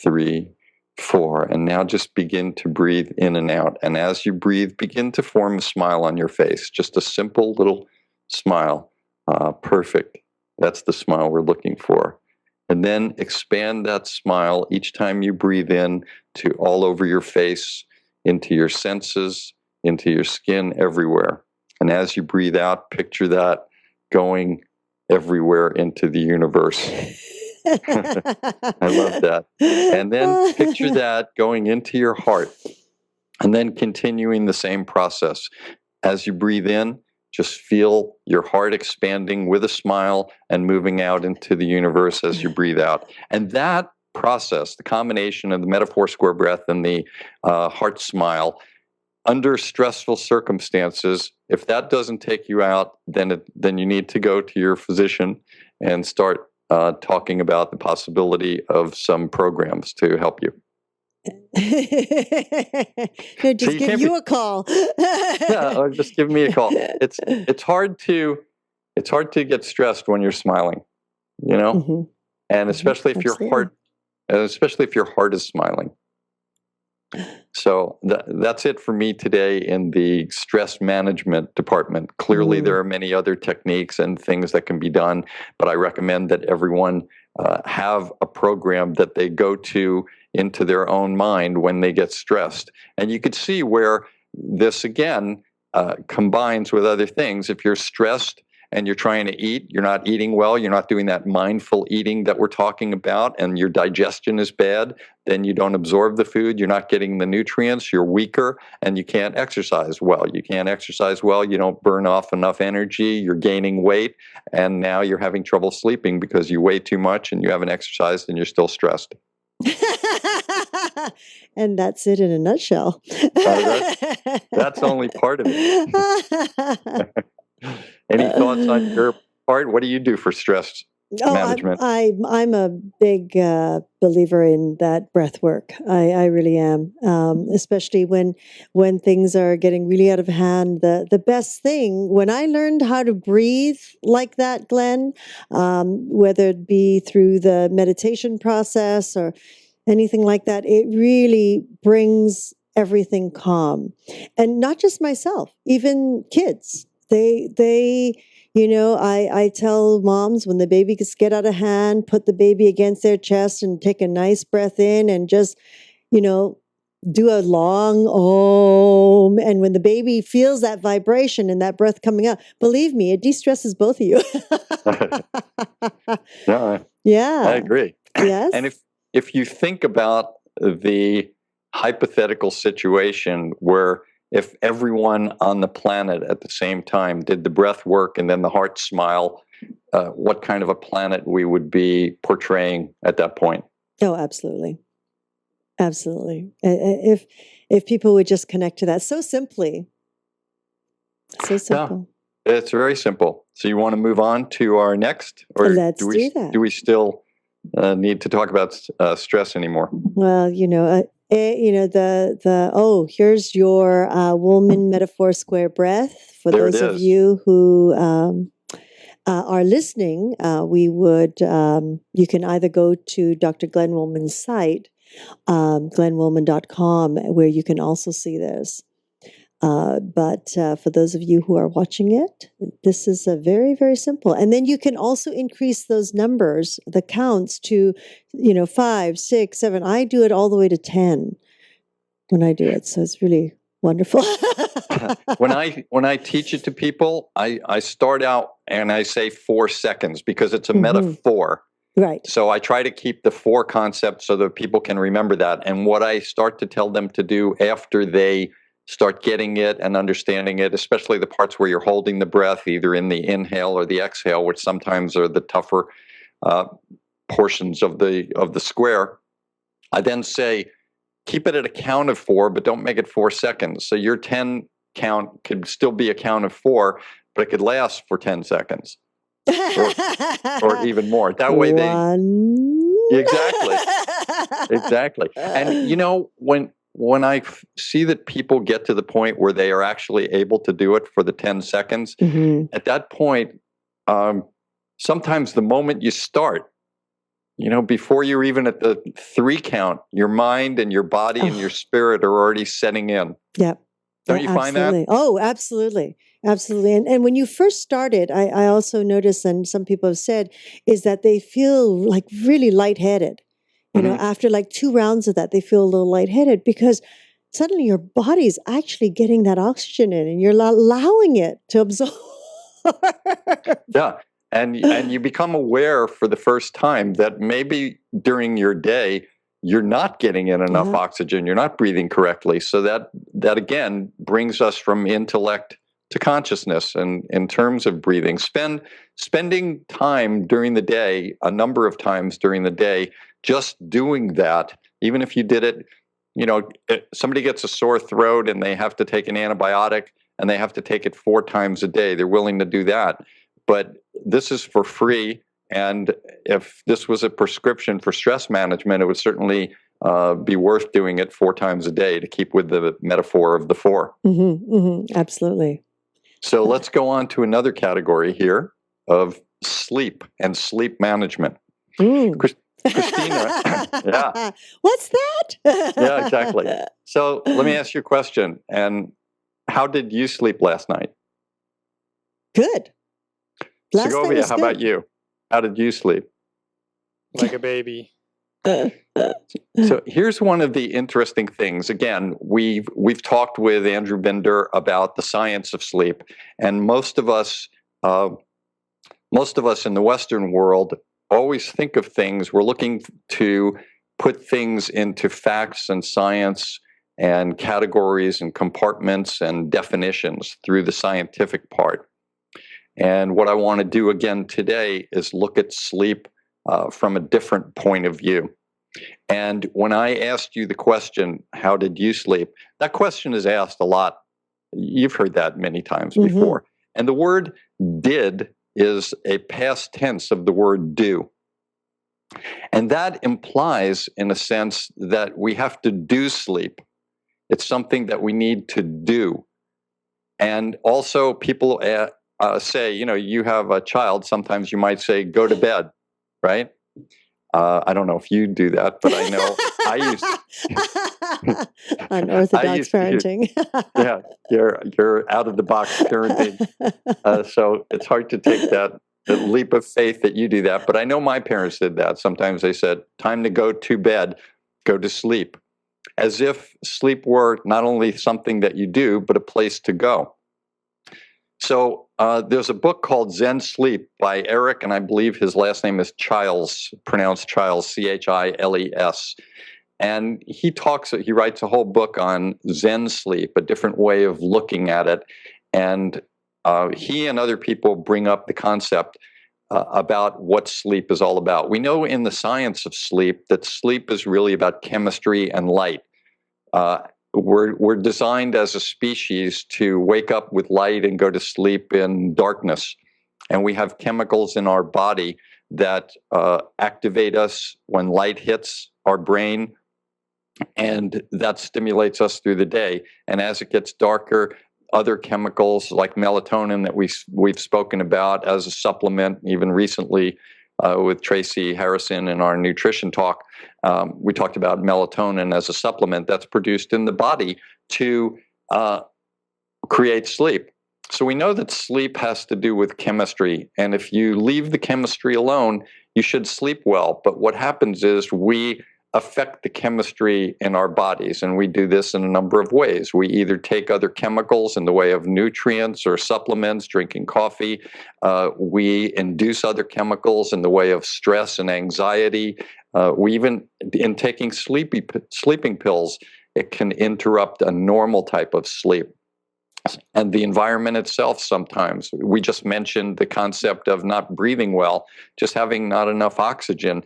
3, 4. And now just begin to breathe in and out. And as you breathe, begin to form a smile on your face. Just a simple little smile. Perfect. That's the smile we're looking for. And then expand that smile each time you breathe in to all over your face, into your senses, into your skin, everywhere. And as you breathe out, picture that going everywhere into the universe. I love that. And then picture that going into your heart, and then continuing the same process. As you breathe in, just feel your heart expanding with a smile and moving out into the universe as you breathe out. And that process, the combination of the metaphor square breath and the heart smile, under stressful circumstances, if that doesn't take you out, then you need to go to your physician and start talking about the possibility of some programs to help you. No, just give you a call. Yeah, or just give me a call. It's hard to get stressed when you're smiling, you know, and especially if your heart is smiling. So that's it for me today in the stress management department. Clearly, there are many other techniques and things that can be done, but I recommend that everyone have a program that they go to into their own mind when they get stressed. And you could see where this, again, combines with other things. If you're stressed and you're trying to eat, you're not eating well, you're not doing that mindful eating that we're talking about, and your digestion is bad, then you don't absorb the food, you're not getting the nutrients, you're weaker, and you can't exercise well. You can't exercise well, you don't burn off enough energy, you're gaining weight, and now you're having trouble sleeping because you weigh too much and you haven't exercised and you're still stressed. And that's it in a nutshell. That's only part of it. Any thoughts on your part? What do you do for stress management? I'm a big believer in that breath work. I really am, especially when things are getting really out of hand. The best thing, when I learned how to breathe like that, Glenn, whether it be through the meditation process or anything like that, it really brings everything calm. And not just myself, even kids. They I tell moms when the baby gets get out of hand, put the baby against their chest and take a nice breath in and just, do a long om. And when the baby feels that vibration and that breath coming out, believe me, it de-stresses both of you. Yeah, I agree. Yes. And if you think about the hypothetical situation where if everyone on the planet at the same time did the breath work and then the heart smile, what kind of a planet we would be portraying at that point? Oh, absolutely. Absolutely. If people would just connect to that so simply. So simple. Yeah, it's very simple. So you want to move on to our next? Or Let's do that. Do we still need to talk about stress anymore? Well, here's your Woolman Metaphor Square Breath. For those of you who are listening, you can either go to Dr. Glenn Woolman's site, glennwoolman.com, where you can also see this. But for those of you who are watching it, this is a very, very simple. And then you can also increase those numbers, the counts to, 5, 6, 7. I do it all the way to 10 when I do it. So it's really wonderful. When I teach it to people, I start out and I say 4 seconds because it's a metaphor. Right. So I try to keep the 4 concepts so that people can remember that. And what I start to tell them to do after they start getting it and understanding it, especially the parts where you're holding the breath, either in the inhale or the exhale, which sometimes are the tougher portions of the square. I then say, keep it at a count of 4, but don't make it 4 seconds. So your 10 count could still be a count of 4, but it could last for 10 seconds or even more. That way Exactly. And when I see that people get to the point where they are actually able to do it for the 10 seconds, at that point, sometimes the moment you start, before you're even at the 3 count, your mind and your body and your spirit are already setting in. Yep. Don't you find that? Oh, absolutely. Absolutely. And when you first started, I also noticed, and some people have said, is that they feel like really lightheaded. After like 2 rounds of that, they feel a little lightheaded because suddenly your body's actually getting that oxygen in and you're allowing it to absorb. Yeah. And you become aware for the first time that maybe during your day, you're not getting in enough oxygen. You're not breathing correctly. So that again brings us from intellect to consciousness. And in terms of breathing, spending time during the day, a number of times during the day, just doing that, even if you did it, somebody gets a sore throat and they have to take an antibiotic and they have to take it 4 times a day. They're willing to do that. But this is for free. And if this was a prescription for stress management, it would certainly be worth doing it 4 times a day to keep with the metaphor of the 4. Absolutely. So let's go on to another category here of sleep and sleep management. Christina, yeah. What's that? Yeah, exactly. So let me ask you a question. And how did you sleep last night? Good. Segovia, how about you? How did you sleep? Like a baby. So here's one of the interesting things. Again, we've talked with Andrew Binder about the science of sleep, and most of us most of us in the Western world always think of things, we're looking to put things into facts and science and categories and compartments and definitions through the scientific part. And what I want to do again today is look at sleep from a different point of view. And when I asked you the question, how did you sleep? That question is asked a lot. You've heard that many times before. And the word did is a past tense of the word do. And that implies, in a sense, that we have to do sleep. It's something that we need to do. And also, people say, you have a child, sometimes you might say, go to bed, right? I don't know if you do that, but I know I used unorthodox parenting. Yeah, you're out of the box parenting. So it's hard to take that leap of faith that you do that. But I know my parents did that. Sometimes they said, time to go to bed, go to sleep, as if sleep were not only something that you do, but a place to go. So there's a book called Zen Sleep by Eric, and I believe his last name is Chiles, pronounced Chiles, Chiles. And he writes a whole book on Zen sleep, a different way of looking at it. And he and other people bring up the concept about what sleep is all about. We know in the science of sleep that sleep is really about chemistry and light. We're designed as a species to wake up with light and go to sleep in darkness. And we have chemicals in our body that activate us when light hits our brain, and that stimulates us through the day. And as it gets darker, other chemicals like melatonin that we've spoken about as a supplement, even recently with Tracy Harrison in our nutrition talk, we talked about melatonin as a supplement that's produced in the body to create sleep. So we know that sleep has to do with chemistry. And if you leave the chemistry alone, you should sleep well. But what happens is we affect the chemistry in our bodies. And we do this in a number of ways. We either take other chemicals in the way of nutrients or supplements, drinking coffee. We induce other chemicals in the way of stress and anxiety. We even, in taking sleeping pills, it can interrupt a normal type of sleep. And the environment itself sometimes. We just mentioned the concept of not breathing well. Just having not enough oxygen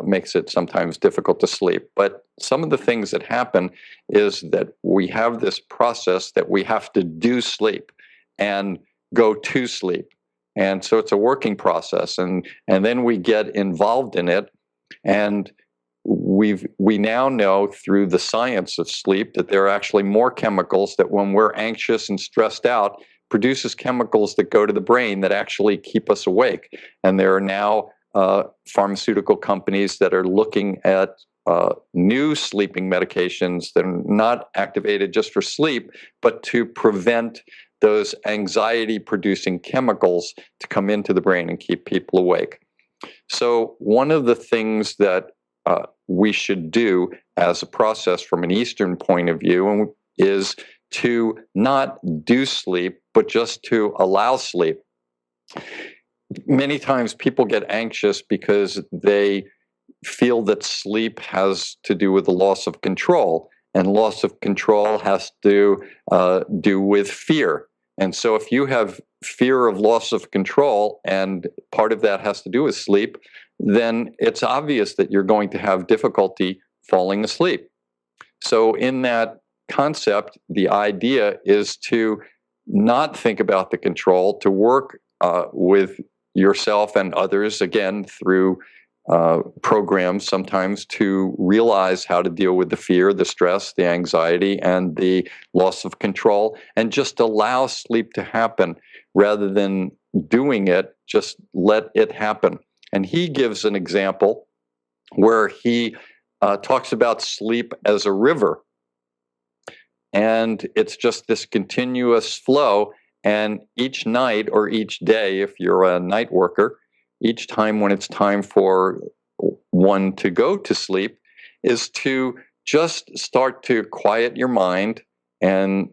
makes it sometimes difficult to sleep. But some of the things that happen is that we have this process that we have to do sleep and go to sleep. And so it's a working process. And then we get involved in it. And we now know through the science of sleep that there are actually more chemicals that when we're anxious and stressed out produces chemicals that go to the brain that actually keep us awake. And there are now pharmaceutical companies that are looking at new sleeping medications that are not activated just for sleep, but to prevent those anxiety-producing chemicals to come into the brain and keep people awake. So one of the things that we should do as a process from an Eastern point of view is to not do sleep, but just to allow sleep. Many times people get anxious because they feel that sleep has to do with the loss of control, and loss of control has to do with fear. And so if you have fear of loss of control, and part of that has to do with sleep, then it's obvious that you're going to have difficulty falling asleep. So in that concept, the idea is to not think about the control, to work with yourself and others, again, through programs sometimes, to realize how to deal with the fear, the stress, the anxiety, and the loss of control, and just allow sleep to happen rather than doing it, just let it happen. And he gives an example where he talks about sleep as a river. And it's just this continuous flow. And each night or each day, if you're a night worker, each time when it's time for one to go to sleep, is to just start to quiet your mind and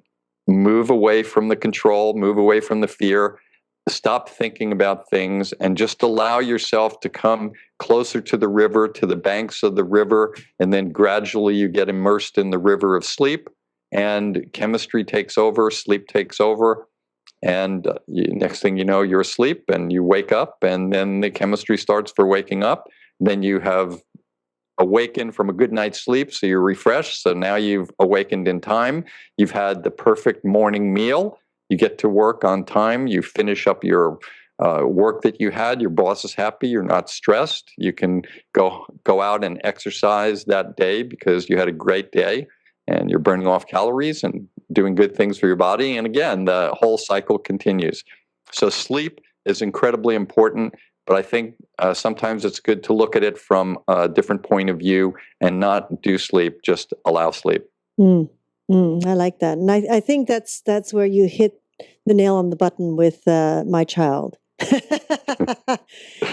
move away from the control, move away from the fear, stop thinking about things and just allow yourself to come closer to the river, to the banks of the river, and then gradually you get immersed in the river of sleep, and chemistry takes over, sleep takes over, and next thing you know, you're asleep and you wake up, and then the chemistry starts for waking up. Then you have awakened from a good night's sleep, so you're refreshed. So now you've awakened in time. You've had the perfect morning meal. You get to work on time. You finish up your work that you had. Your boss is happy. You're not stressed. You can go out and exercise that day because you had a great day, and you're burning off calories and doing good things for your body. And again, the whole cycle continues. So sleep is incredibly important. But I think sometimes it's good to look at it from a different point of view and not do sleep, just allow sleep. I like that. And I think that's where you hit the nail on the button with my child.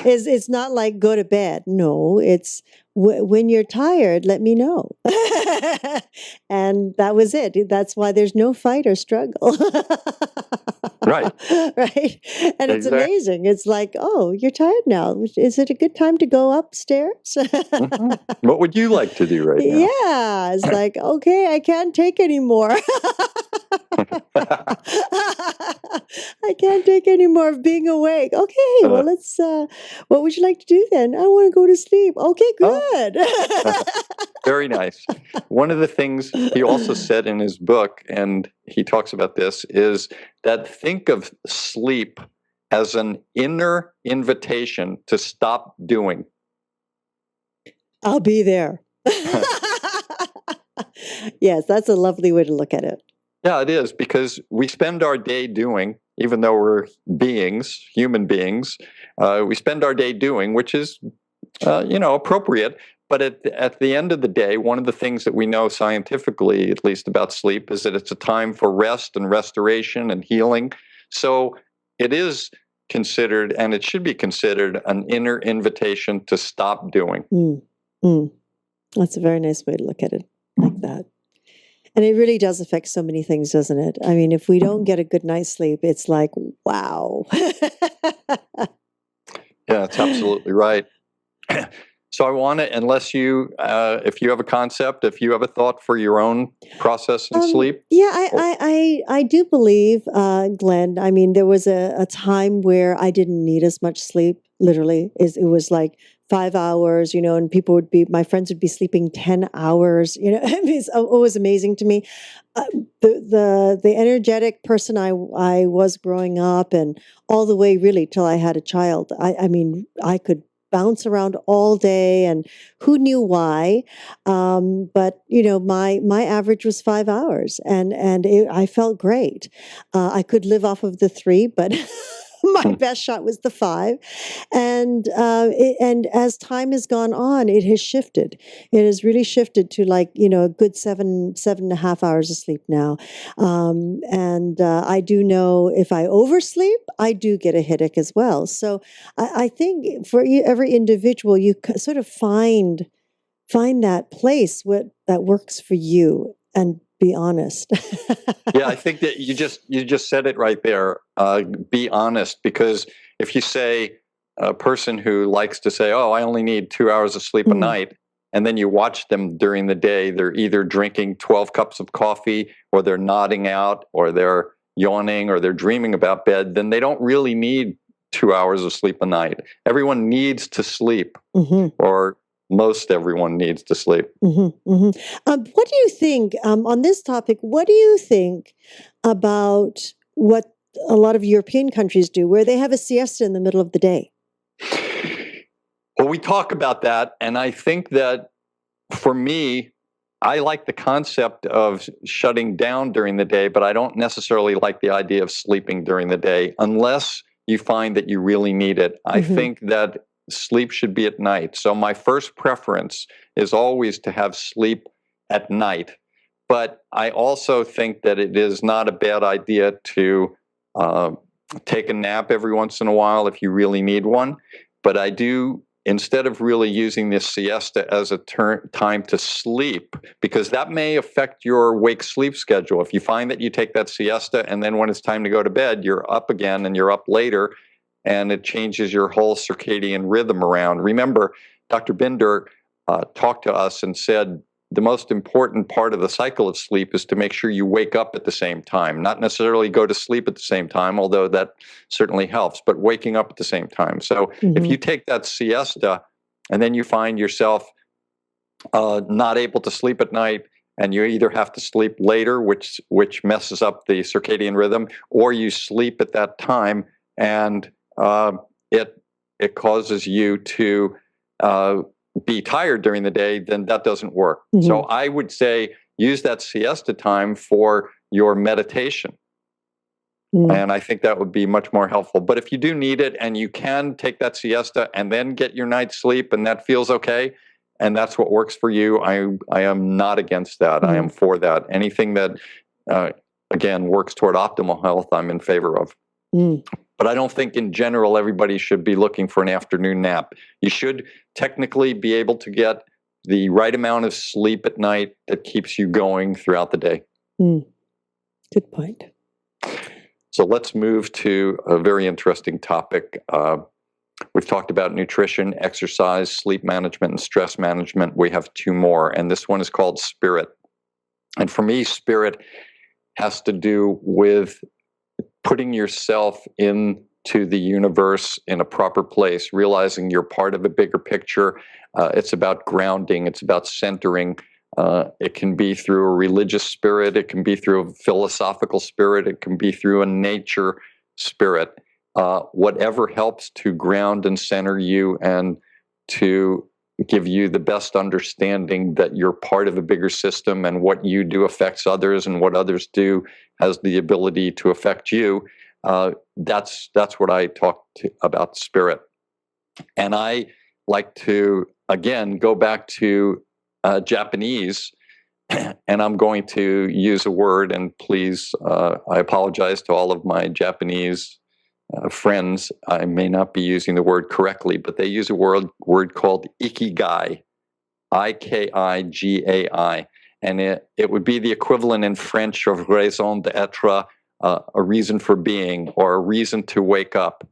It's not like go to bed. No, it's when you're tired, let me know. And that was it. That's why there's no fight or struggle. Right. Right. And it's Exactly. amazing. It's like, oh, you're tired now. Is it a good time to go upstairs? What would you like to do right now? Yeah. It's like, okay, I can't take anymore. I can't take any more of being awake. Okay, well, let's, what would you like to do then? I want to go to sleep. Okay, good. Very nice. One of the things he also said in his book, and he talks about this, is that think of sleep as an inner invitation to stop doing. I'll be there. Yes, that's a lovely way to look at it. Yeah, it is, because we spend our day doing, even though we're beings, human beings, we spend our day doing, which is, appropriate. But at the end of the day, one of the things that we know scientifically, at least about sleep, is that it's a time for rest and restoration and healing. So it is considered, and it should be considered, an inner invitation to stop doing. That's a very nice way to look at it, like that. And it really does affect so many things, doesn't it? I mean, if we don't get a good night's sleep, it's like, wow. Yeah, that's absolutely right. So I want to, unless you, if you have a concept, if you have a thought for your own process in sleep. Yeah, I do believe, Glenn. I mean, there was a time where I didn't need as much sleep. Literally, it was like 5 hours, and my friends would be sleeping 10 hours. It's always amazing to me. The energetic person I was growing up, and all the way really till I had a child. I mean, I could bounce around all day, and who knew why? But my average was 5 hours, and I felt great. I could live off of the 3, but my best shot was the 5. And and as time has gone on, it has shifted. It has really shifted to a good 7.5 hours of sleep now. And I do know if I oversleep, I do get a headache as well. So I think for every individual, you sort of find that place that works for you, and be honest. Yeah, I think that you just said it right there. Be honest, because if you say a person who likes to say, "Oh, I only need 2 hours of sleep a night," and then you watch them during the day, they're either drinking 12 cups of coffee, or they're nodding out, or they're yawning, or they're dreaming about bed, then they don't really need 2 hours of sleep a night. Everyone needs to sleep, or most everyone needs to sleep. What do you think on this topic? What do you think about what a lot of European countries do, where they have a siesta in the middle of the day? Well, we talk about that, and I think that for me, I like the concept of shutting down during the day, but I don't necessarily like the idea of sleeping during the day unless you find that you really need it. I think that sleep should be at night. So my first preference is always to have sleep at night. But I also think that it is not a bad idea to take a nap every once in a while if you really need one. But I do instead of really using this siesta as a time to sleep, because that may affect your wake-sleep schedule. If you find that you take that siesta and then when it's time to go to bed, you're up again and you're up later, and it changes your whole circadian rhythm around. Remember, Dr. Binder talked to us and said the most important part of the cycle of sleep is to make sure you wake up at the same time, not necessarily go to sleep at the same time, although that certainly helps, but waking up at the same time. So if you take that siesta and then you find yourself not able to sleep at night, and you either have to sleep later, which messes up the circadian rhythm, or you sleep at that time and it causes you to be tired during the day, then that doesn't work. So I would say use that siesta time for your meditation. And I think that would be much more helpful. But if you do need it and you can take that siesta and then get your night's sleep and that feels okay, and that's what works for you, I am not against that. I am for that. Anything that, again, works toward optimal health, I'm in favor of. But I don't think in general everybody should be looking for an afternoon nap. You should technically be able to get the right amount of sleep at night that keeps you going throughout the day. Good point. So let's move to a very interesting topic. We've talked about nutrition, exercise, sleep management, and stress management. We have two more, and this one is called spirit. And for me, spirit has to do with putting yourself into the universe in a proper place, realizing you're part of a bigger picture. It's about grounding. It's about centering. It can be through a religious spirit. It can be through a philosophical spirit. It can be through a nature spirit. Whatever helps to ground and center you and to give you the best understanding that you're part of a bigger system and what you do affects others and what others do has the ability to affect you. That's what I talk about spirit. And I like to, again, go back to Japanese, and I'm going to use a word, and please, I apologize to all of my Japanese friends. I may not be using the word correctly, but they use a word called ikigai, Ikigai, and it would be the equivalent in French of raison d'être, a reason for being or a reason to wake up.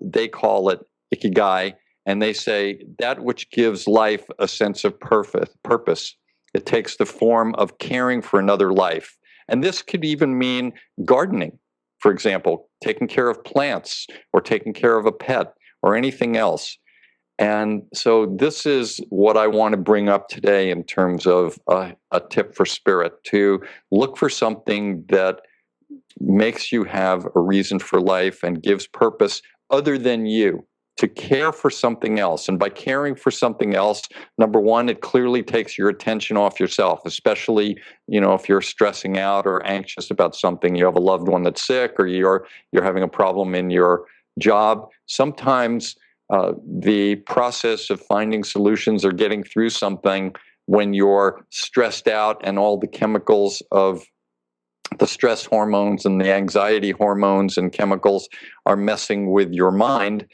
They call it ikigai, and they say that which gives life a sense of purpose. It takes the form of caring for another life. And this could even mean gardening, for example, taking care of plants or taking care of a pet or anything else. And so this is what I want to bring up today in terms of a tip for spirit, to look for something that makes you have a reason for life and gives purpose other than you, to care for something else. And by caring for something else, number one, it clearly takes your attention off yourself, especially, if you're stressing out or anxious about something, you have a loved one that's sick, or you're having a problem in your job. Sometimes the process of finding solutions or getting through something when you're stressed out and all the chemicals of the stress hormones and the anxiety hormones and chemicals are messing with your mind,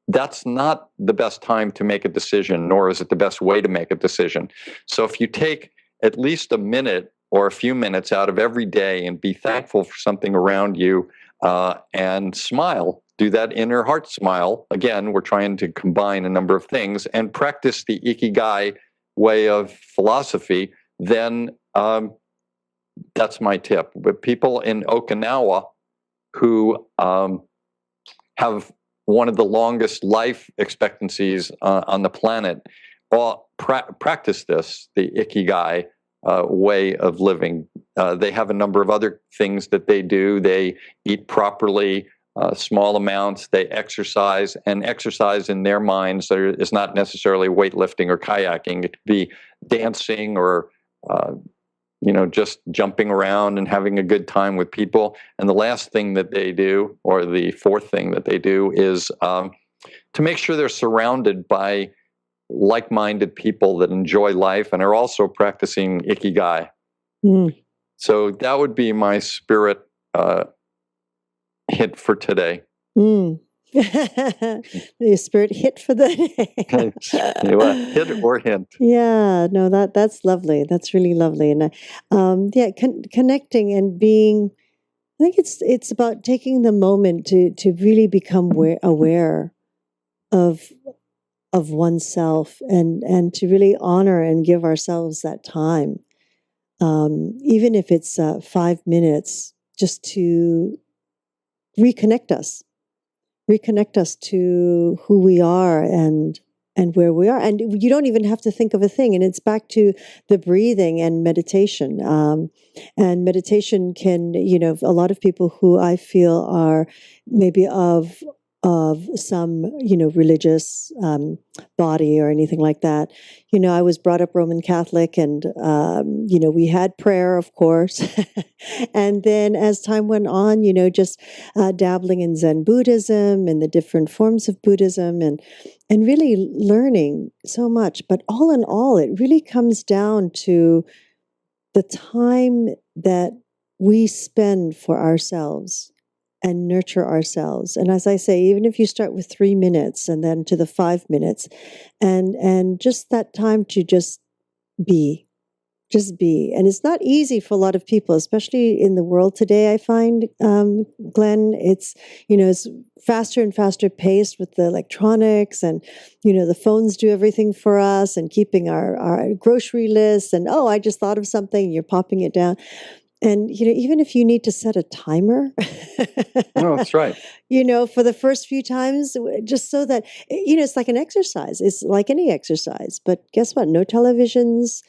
that's not the best time to make a decision, nor is it the best way to make a decision. So if you take at least a minute or a few minutes out of every day and be thankful for something around you and smile, do that inner heart smile. Again, we're trying to combine a number of things and practice the ikigai way of philosophy, then that's my tip. But people in Okinawa who have one of the longest life expectancies on the planet all practice this, the ikigai way of living. They have a number of other things that they do. They eat properly, small amounts. They exercise, and exercise in their minds is not necessarily weightlifting or kayaking. It could be dancing or just jumping around and having a good time with people. And the last thing that they do, or the fourth thing that they do, is to make sure they're surrounded by like-minded people that enjoy life and are also practicing ikigai. So that would be my spirit hint for today. The spirit hit for the day. Hit or hint. Yeah, no, that's lovely. That's really lovely. And yeah, connecting and being. I think it's about taking the moment to really become aware of oneself and to really honor and give ourselves that time, even if it's 5 minutes, just to reconnect us to who we are and where we are. And you don't even have to think of a thing. And it's back to the breathing and meditation. And meditation can, a lot of people who I feel are maybe of some, religious body or anything like that. I was brought up Roman Catholic, and we had prayer, of course. And then as time went on, just dabbling in Zen Buddhism and the different forms of Buddhism, and really learning so much. But all in all, it really comes down to the time that we spend for ourselves and nurture ourselves. And as I say, even if you start with 3 minutes and then to the 5 minutes, and just that time to just be. And it's not easy for a lot of people, especially in the world today. I find, Glenn, it's faster and faster paced with the electronics, and the phones do everything for us, and keeping our grocery lists, and I just thought of something, you're popping it down. And even if you need to set a timer, No, that's right. For the first few times, just so that it's like an exercise. It's like any exercise. But guess what? No televisions.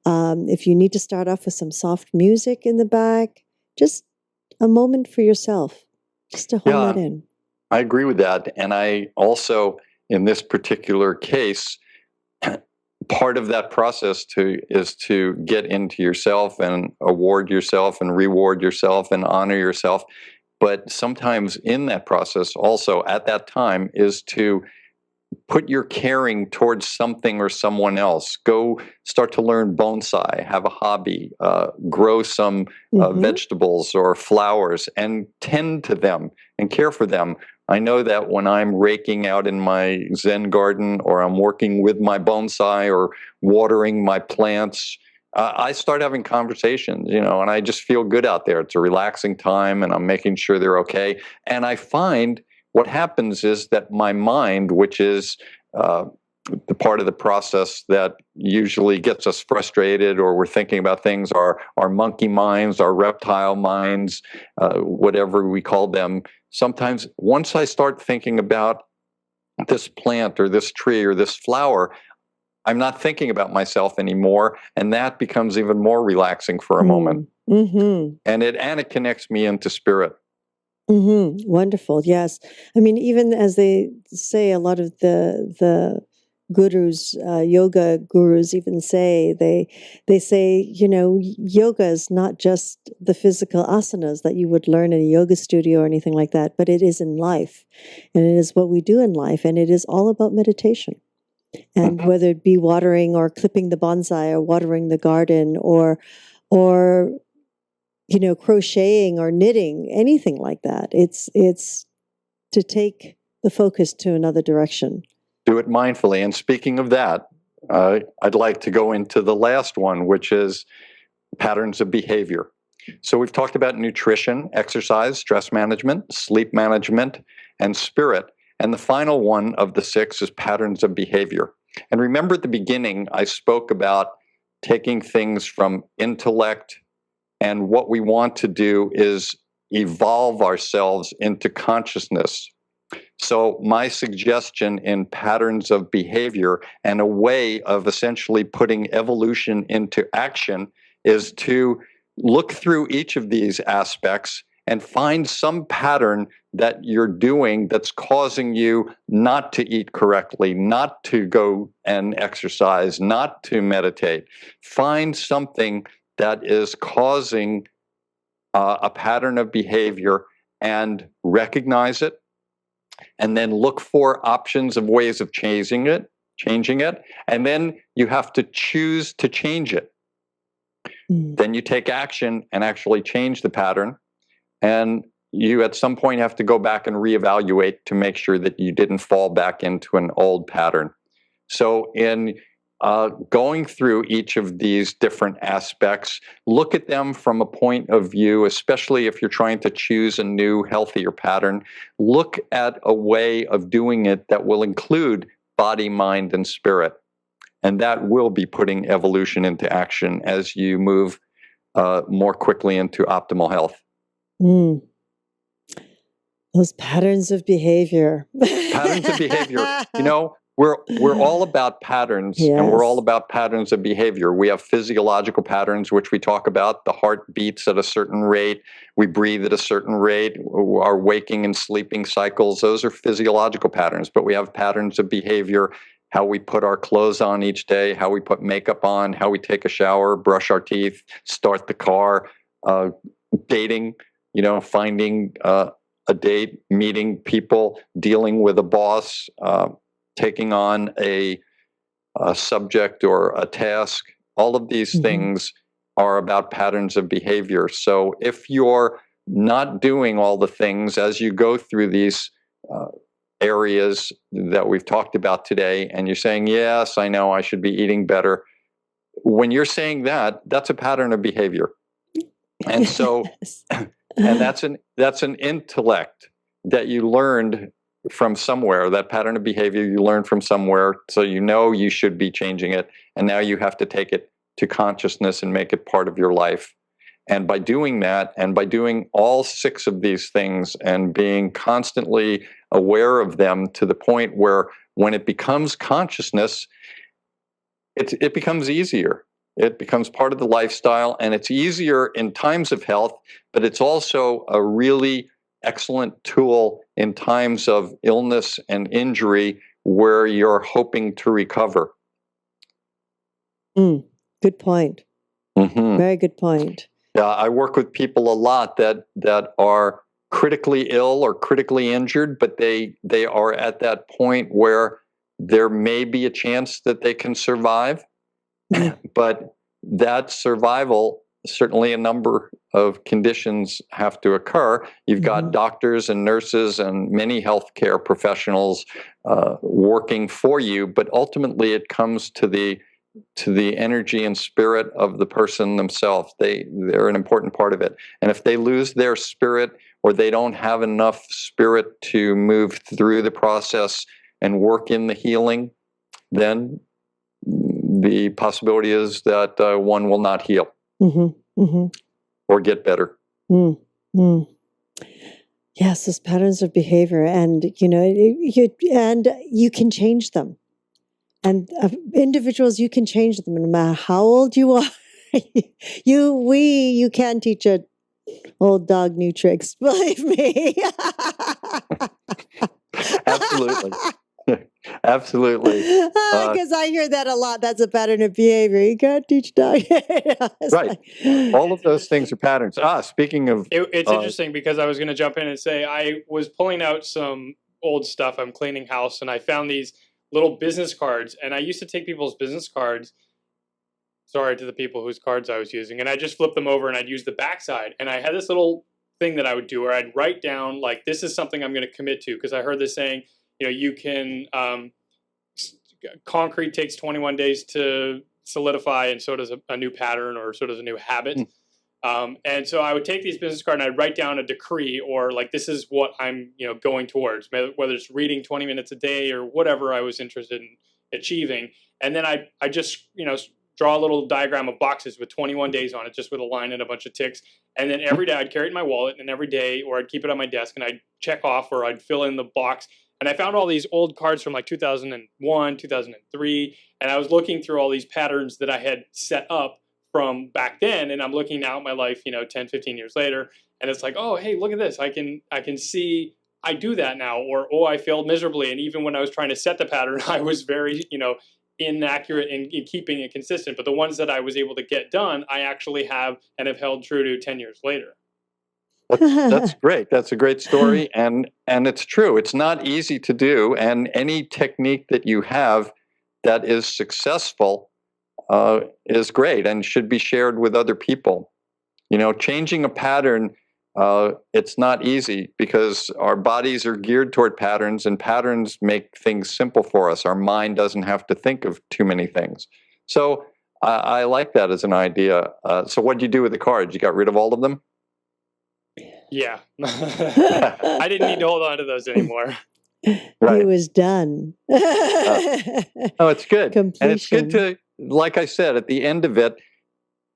If you need to start off with some soft music in the back, just a moment for yourself, just to hold that in. I agree with that. And I also, in this particular case, part of that process is to get into yourself and award yourself and reward yourself and honor yourself. But sometimes in that process, also at that time, is to put your caring towards something or someone else. Go start to learn bonsai, have a hobby, grow some vegetables or flowers, and tend to them and care for them. I know that when I'm raking out in my Zen garden, or I'm working with my bonsai or watering my plants, I start having conversations, and I just feel good out there. It's a relaxing time, and I'm making sure they're okay. And I find what happens is that my mind, which is the part of the process that usually gets us frustrated, or we're thinking about things, our monkey minds, our reptile minds, whatever we call them. Sometimes once I start thinking about this plant or this tree or this flower, I'm not thinking about myself anymore, and that becomes even more relaxing for a moment. And it connects me into spirit. Wonderful. Yes. I mean, even as they say, a lot of the gurus, yoga gurus, even say they say, yoga is not just the physical asanas that you would learn in a yoga studio or anything like that, but it is in life, and it is what we do in life, and it is all about meditation. And whether it be watering or clipping the bonsai or watering the garden or crocheting or knitting, anything like that. It's to take the focus to another direction. Do it mindfully. And speaking of that, I'd like to go into the last one, which is patterns of behavior. So we've talked about nutrition, exercise, stress management, sleep management, and spirit. And the final one of the 6 is patterns of behavior. And remember at the beginning, I spoke about taking things from intellect, and what we want to do is evolve ourselves into consciousness. So my suggestion in patterns of behavior, and a way of essentially putting evolution into action, is to look through each of these aspects and find some pattern that you're doing that's causing you not to eat correctly, not to go and exercise, not to meditate. Find something that is causing a pattern of behavior and recognize it, and then look for options of ways of changing it, and then you have to choose to change it. Then you take action and actually change the pattern. And you at some point have to go back and reevaluate to make sure that you didn't fall back into an old pattern. So in going through each of these different aspects, look at them from a point of view, especially if you're trying to choose a new, healthier pattern. Look at a way of doing it that will include body, mind, and spirit. And that will be putting evolution into action as you move more quickly into optimal health. Mm. Those patterns of behavior. Patterns of behavior. You know, we're all about patterns, Yes. and we're all about patterns of behavior. We have physiological patterns, which we talk about. The heart beats at a certain rate. We breathe at a certain rate. Our waking and sleeping cycles, those are physiological patterns. But we have patterns of behavior, how we put our clothes on each day, how we put makeup on, how we take a shower, brush our teeth, start the car, dating, you know, finding a date, meeting people, dealing with a boss, taking on a subject or a task. All of these things are about patterns of behavior. So if you're not doing all the things as you go through these areas that we've talked about today, and you're saying, yes, I know I should be eating better. When you're saying that, that's a pattern of behavior. And so, and that's an intellect that you learned from somewhere. That pattern of behavior you learned from somewhere, so you know you should be changing it, and now you have to take it to consciousness and make it part of your life. And by doing that, and by doing all 6 of these things and being constantly aware of them to the point where when it becomes consciousness, it becomes easier. It becomes part of the lifestyle, and it's easier in times of health, but it's also a really excellent tool in times of illness and injury where you're hoping to recover. Good point. Very good point. I work with people a lot that are critically ill or critically injured, but they are at that point where there may be a chance that they can survive. But that survival, certainly a number of conditions have to occur. You've got doctors and nurses and many healthcare professionals working for you, but ultimately it comes to the energy and spirit of the person themselves. They're an important part of it. And if they lose their spirit, or they don't have enough spirit to move through the process and work in the healing, then the possibility is that one will not heal or get better. Yes, those patterns of behavior, and you can change them. And individuals, you can change them no matter how old you are. You can teach an old dog new tricks, believe me. Absolutely. Absolutely. Because I hear that a lot. That's a pattern of behavior. You can't teach dog. Right. All of those things are patterns. Speaking of... It's interesting because I was going to jump in and say I was pulling out some old stuff. I'm cleaning house, and I found these little business cards. And I used to take people's business cards, sorry to the people whose cards I was using, and I just flip them over and I'd use the backside. And I had this little thing that I would do where I'd write down, like, this is something I'm going to commit to, because I heard this saying, you can, concrete takes 21 days to solidify, and so does a new pattern, or so does a new habit. And so I would take these business cards and I'd write down a decree, or like, this is what I'm, going towards, whether it's reading 20 minutes a day or whatever I was interested in achieving. And then I just, draw a little diagram of boxes with 21 days on it, just with a line and a bunch of ticks. And then every day I'd carry it in my wallet, and every day, or I'd keep it on my desk, and I'd check off, or I'd fill in the box. And I found all these old cards from like 2001, 2003. And I was looking through all these patterns that I had set up from back then. And I'm looking now at my life, 10, 15 years later. And it's like, oh, hey, look at this. I can see I do that now. Or, oh, I failed miserably. And even when I was trying to set the pattern, I was very, inaccurate in keeping it consistent. But the ones that I was able to get done, I actually have and have held true to 10 years later. That's great. That's a great story. And it's true. It's not easy to do. And any technique that you have that is successful is great and should be shared with other people. Changing a pattern it's not easy because our bodies are geared toward patterns, and patterns make things simple for us. Our mind doesn't have to think of too many things. So I like that as an idea. So what did you do with the cards? You got rid of all of them? Yeah. I didn't need to hold on to those anymore. Right. He was done. Oh, it's good. Completion. And it's good to, like I said, at the end of it,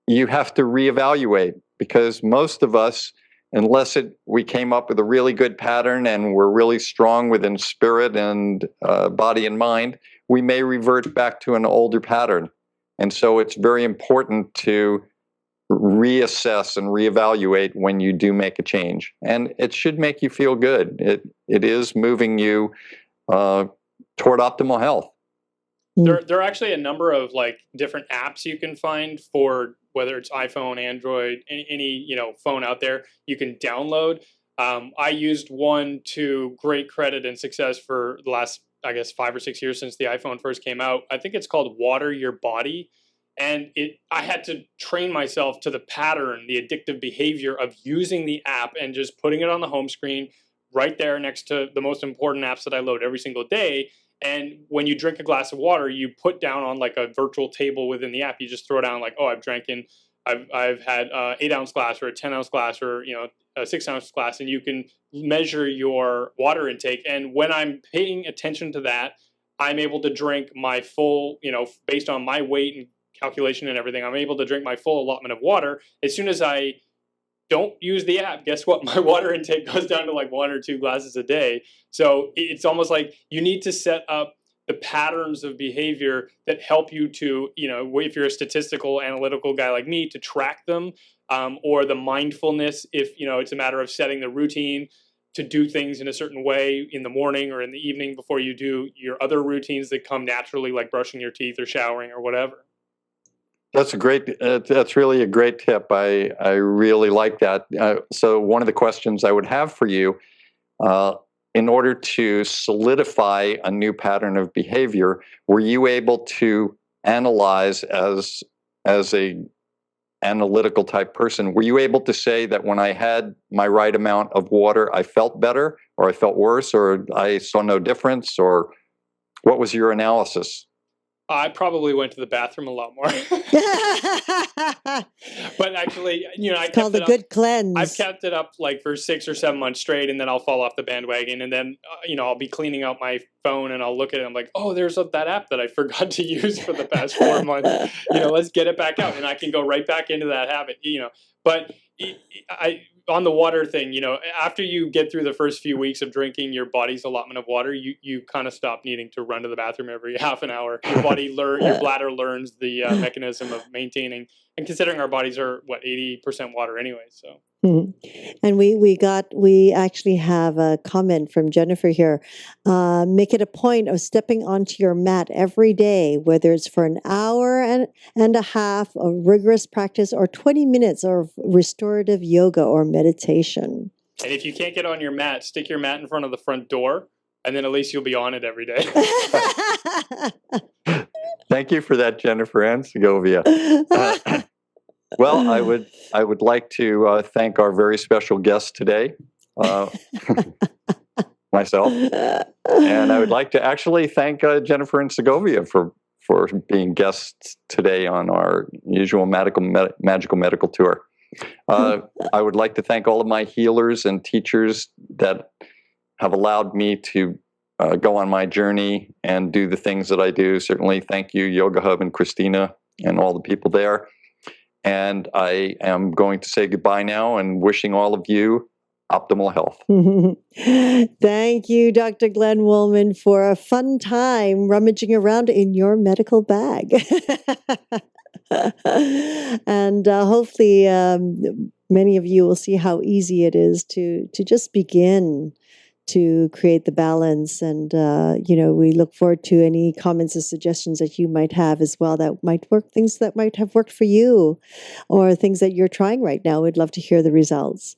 you have to reevaluate, because most of us, unless we came up with a really good pattern and we're really strong within spirit and body and mind, we may revert back to an older pattern. And so it's very important to reassess and reevaluate when you do make a change. And it should make you feel good. It is moving you toward optimal health. There are actually a number of like different apps you can find for whether it's iPhone, Android, any phone out there you can download. I used one to great credit and success for the last, I guess, 5 or 6 years since the iPhone first came out. I think it's called Water Your Body. And I had to train myself to the pattern, the addictive behavior of using the app and just putting it on the home screen right there next to the most important apps that I load every single day. And when you drink a glass of water, you put down on like a virtual table within the app. You just throw down like, oh, I've had 8-ounce glass or a 10-ounce glass or a 6-ounce glass, and you can measure your water intake. And when I'm paying attention to that, I'm able to drink my full, based on my weight and calculation and everything, I'm able to drink my full allotment of water. As soon as I don't use the app, guess what? My water intake goes down to like 1 or 2 glasses a day. So it's almost like you need to set up the patterns of behavior that help you to, if you're a statistical, analytical guy like me, to track them, or the mindfulness, if, it's a matter of setting the routine to do things in a certain way in the morning or in the evening before you do your other routines that come naturally, like brushing your teeth or showering or whatever. That's that's really a great tip. I really like that. So one of the questions I would have for you, in order to solidify a new pattern of behavior, were you able to analyze as a analytical type person? Were you able to say that when I had my right amount of water, I felt better, or I felt worse, or I saw no difference, or what was your analysis? I probably went to the bathroom a lot more. But actually, I kept called a good cleanse. I've kept it up like for 6 or 7 months straight, and then I'll fall off the bandwagon, and then I'll be cleaning out my phone, and I'll look at it, and I'm like, oh, there's that app that I forgot to use for the past 4 months. Let's get it back out, and I can go right back into that habit. But on the water thing, after you get through the first few weeks of drinking your body's allotment of water, you kind of stop needing to run to the bathroom every half an hour. Your bladder learns the mechanism of maintaining. And considering our bodies are 80% water anyway, so. Mm-hmm. And we actually have a comment from Jennifer here. Make it a point of stepping onto your mat every day, whether it's for an hour and a half of rigorous practice or 20 minutes of restorative yoga or meditation. And if you can't get on your mat, stick your mat in front of the front door, and then at least you'll be on it every day. Thank you for that, Jennifer Ann Segovia. Well, I would like to thank our very special guest today, myself, and I would like to actually thank Jennifer and Segovia for being guests today on our usual magical medical tour. I would like to thank all of my healers and teachers that have allowed me to go on my journey and do the things that I do. Certainly, thank you, Yoga Hub and Christina and all the people there. And I am going to say goodbye now and wishing all of you optimal health. Thank you, Dr. Glenn Woolman, for a fun time rummaging around in your medical bag. And hopefully many of you will see how easy it is to just begin to create the balance. And, we look forward to any comments and suggestions that you might have as well that might work, things that might have worked for you or things that you're trying right now. We'd love to hear the results.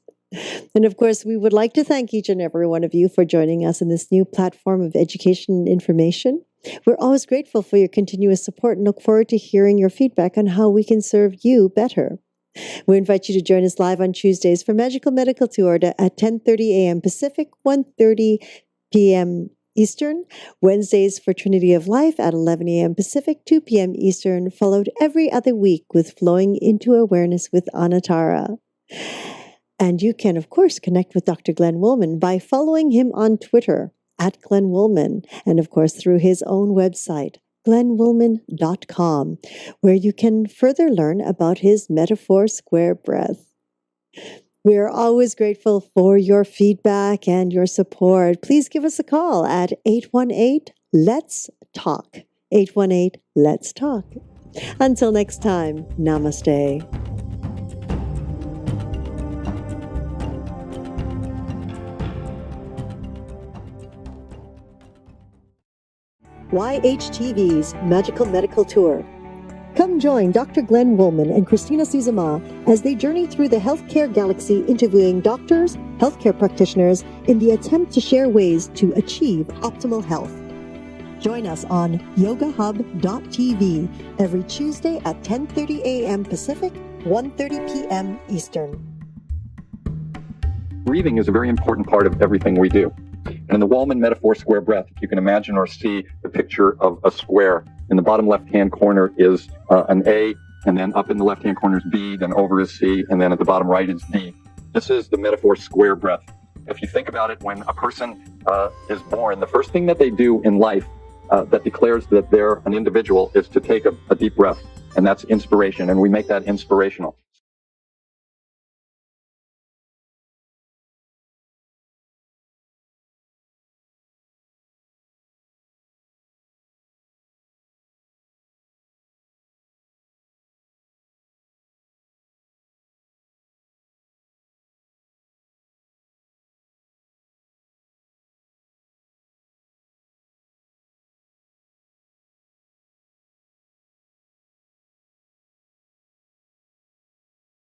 And of course, we would like to thank each and every one of you for joining us in this new platform of education and information. We're always grateful for your continuous support and look forward to hearing your feedback on how we can serve you better. We invite you to join us live on Tuesdays for Magical Medical Tour at 10:30 a.m. Pacific, 1:30 p.m. Eastern. Wednesdays for Trinity of Life at 11 a.m. Pacific, 2 p.m. Eastern, followed every other week with Flowing into Awareness with Anatara. And you can, of course, connect with Dr. Glenn Woolman by following him on Twitter at Glenn Woolman, and of course through his own website, glennwoolman.com, where you can further learn about his Metaphor Square Breath. We are always grateful for your feedback and your support. Please give us a call at 818-LETS-TALK. 818-LETS-TALK. Until next time, namaste. YHTV's Magical Medical Tour. Come join Dr. Glenn Woolman and Christina Suzama as they journey through the healthcare galaxy, interviewing doctors, healthcare practitioners in the attempt to share ways to achieve optimal health. Join us on yogahub.tv every Tuesday at 10:30 a.m. Pacific, 1:30 p.m. Eastern. Breathing is a very important part of everything we do. And in the Woolman Metaphor Square Breath, if you can imagine or see the picture of a square, in the bottom left-hand corner is an A, and then up in the left-hand corner is B, then over is C, and then at the bottom right is D. This is the Metaphor Square Breath. If you think about it, when a person is born, the first thing that they do in life that declares that they're an individual is to take a deep breath, and that's inspiration, and we make that inspirational.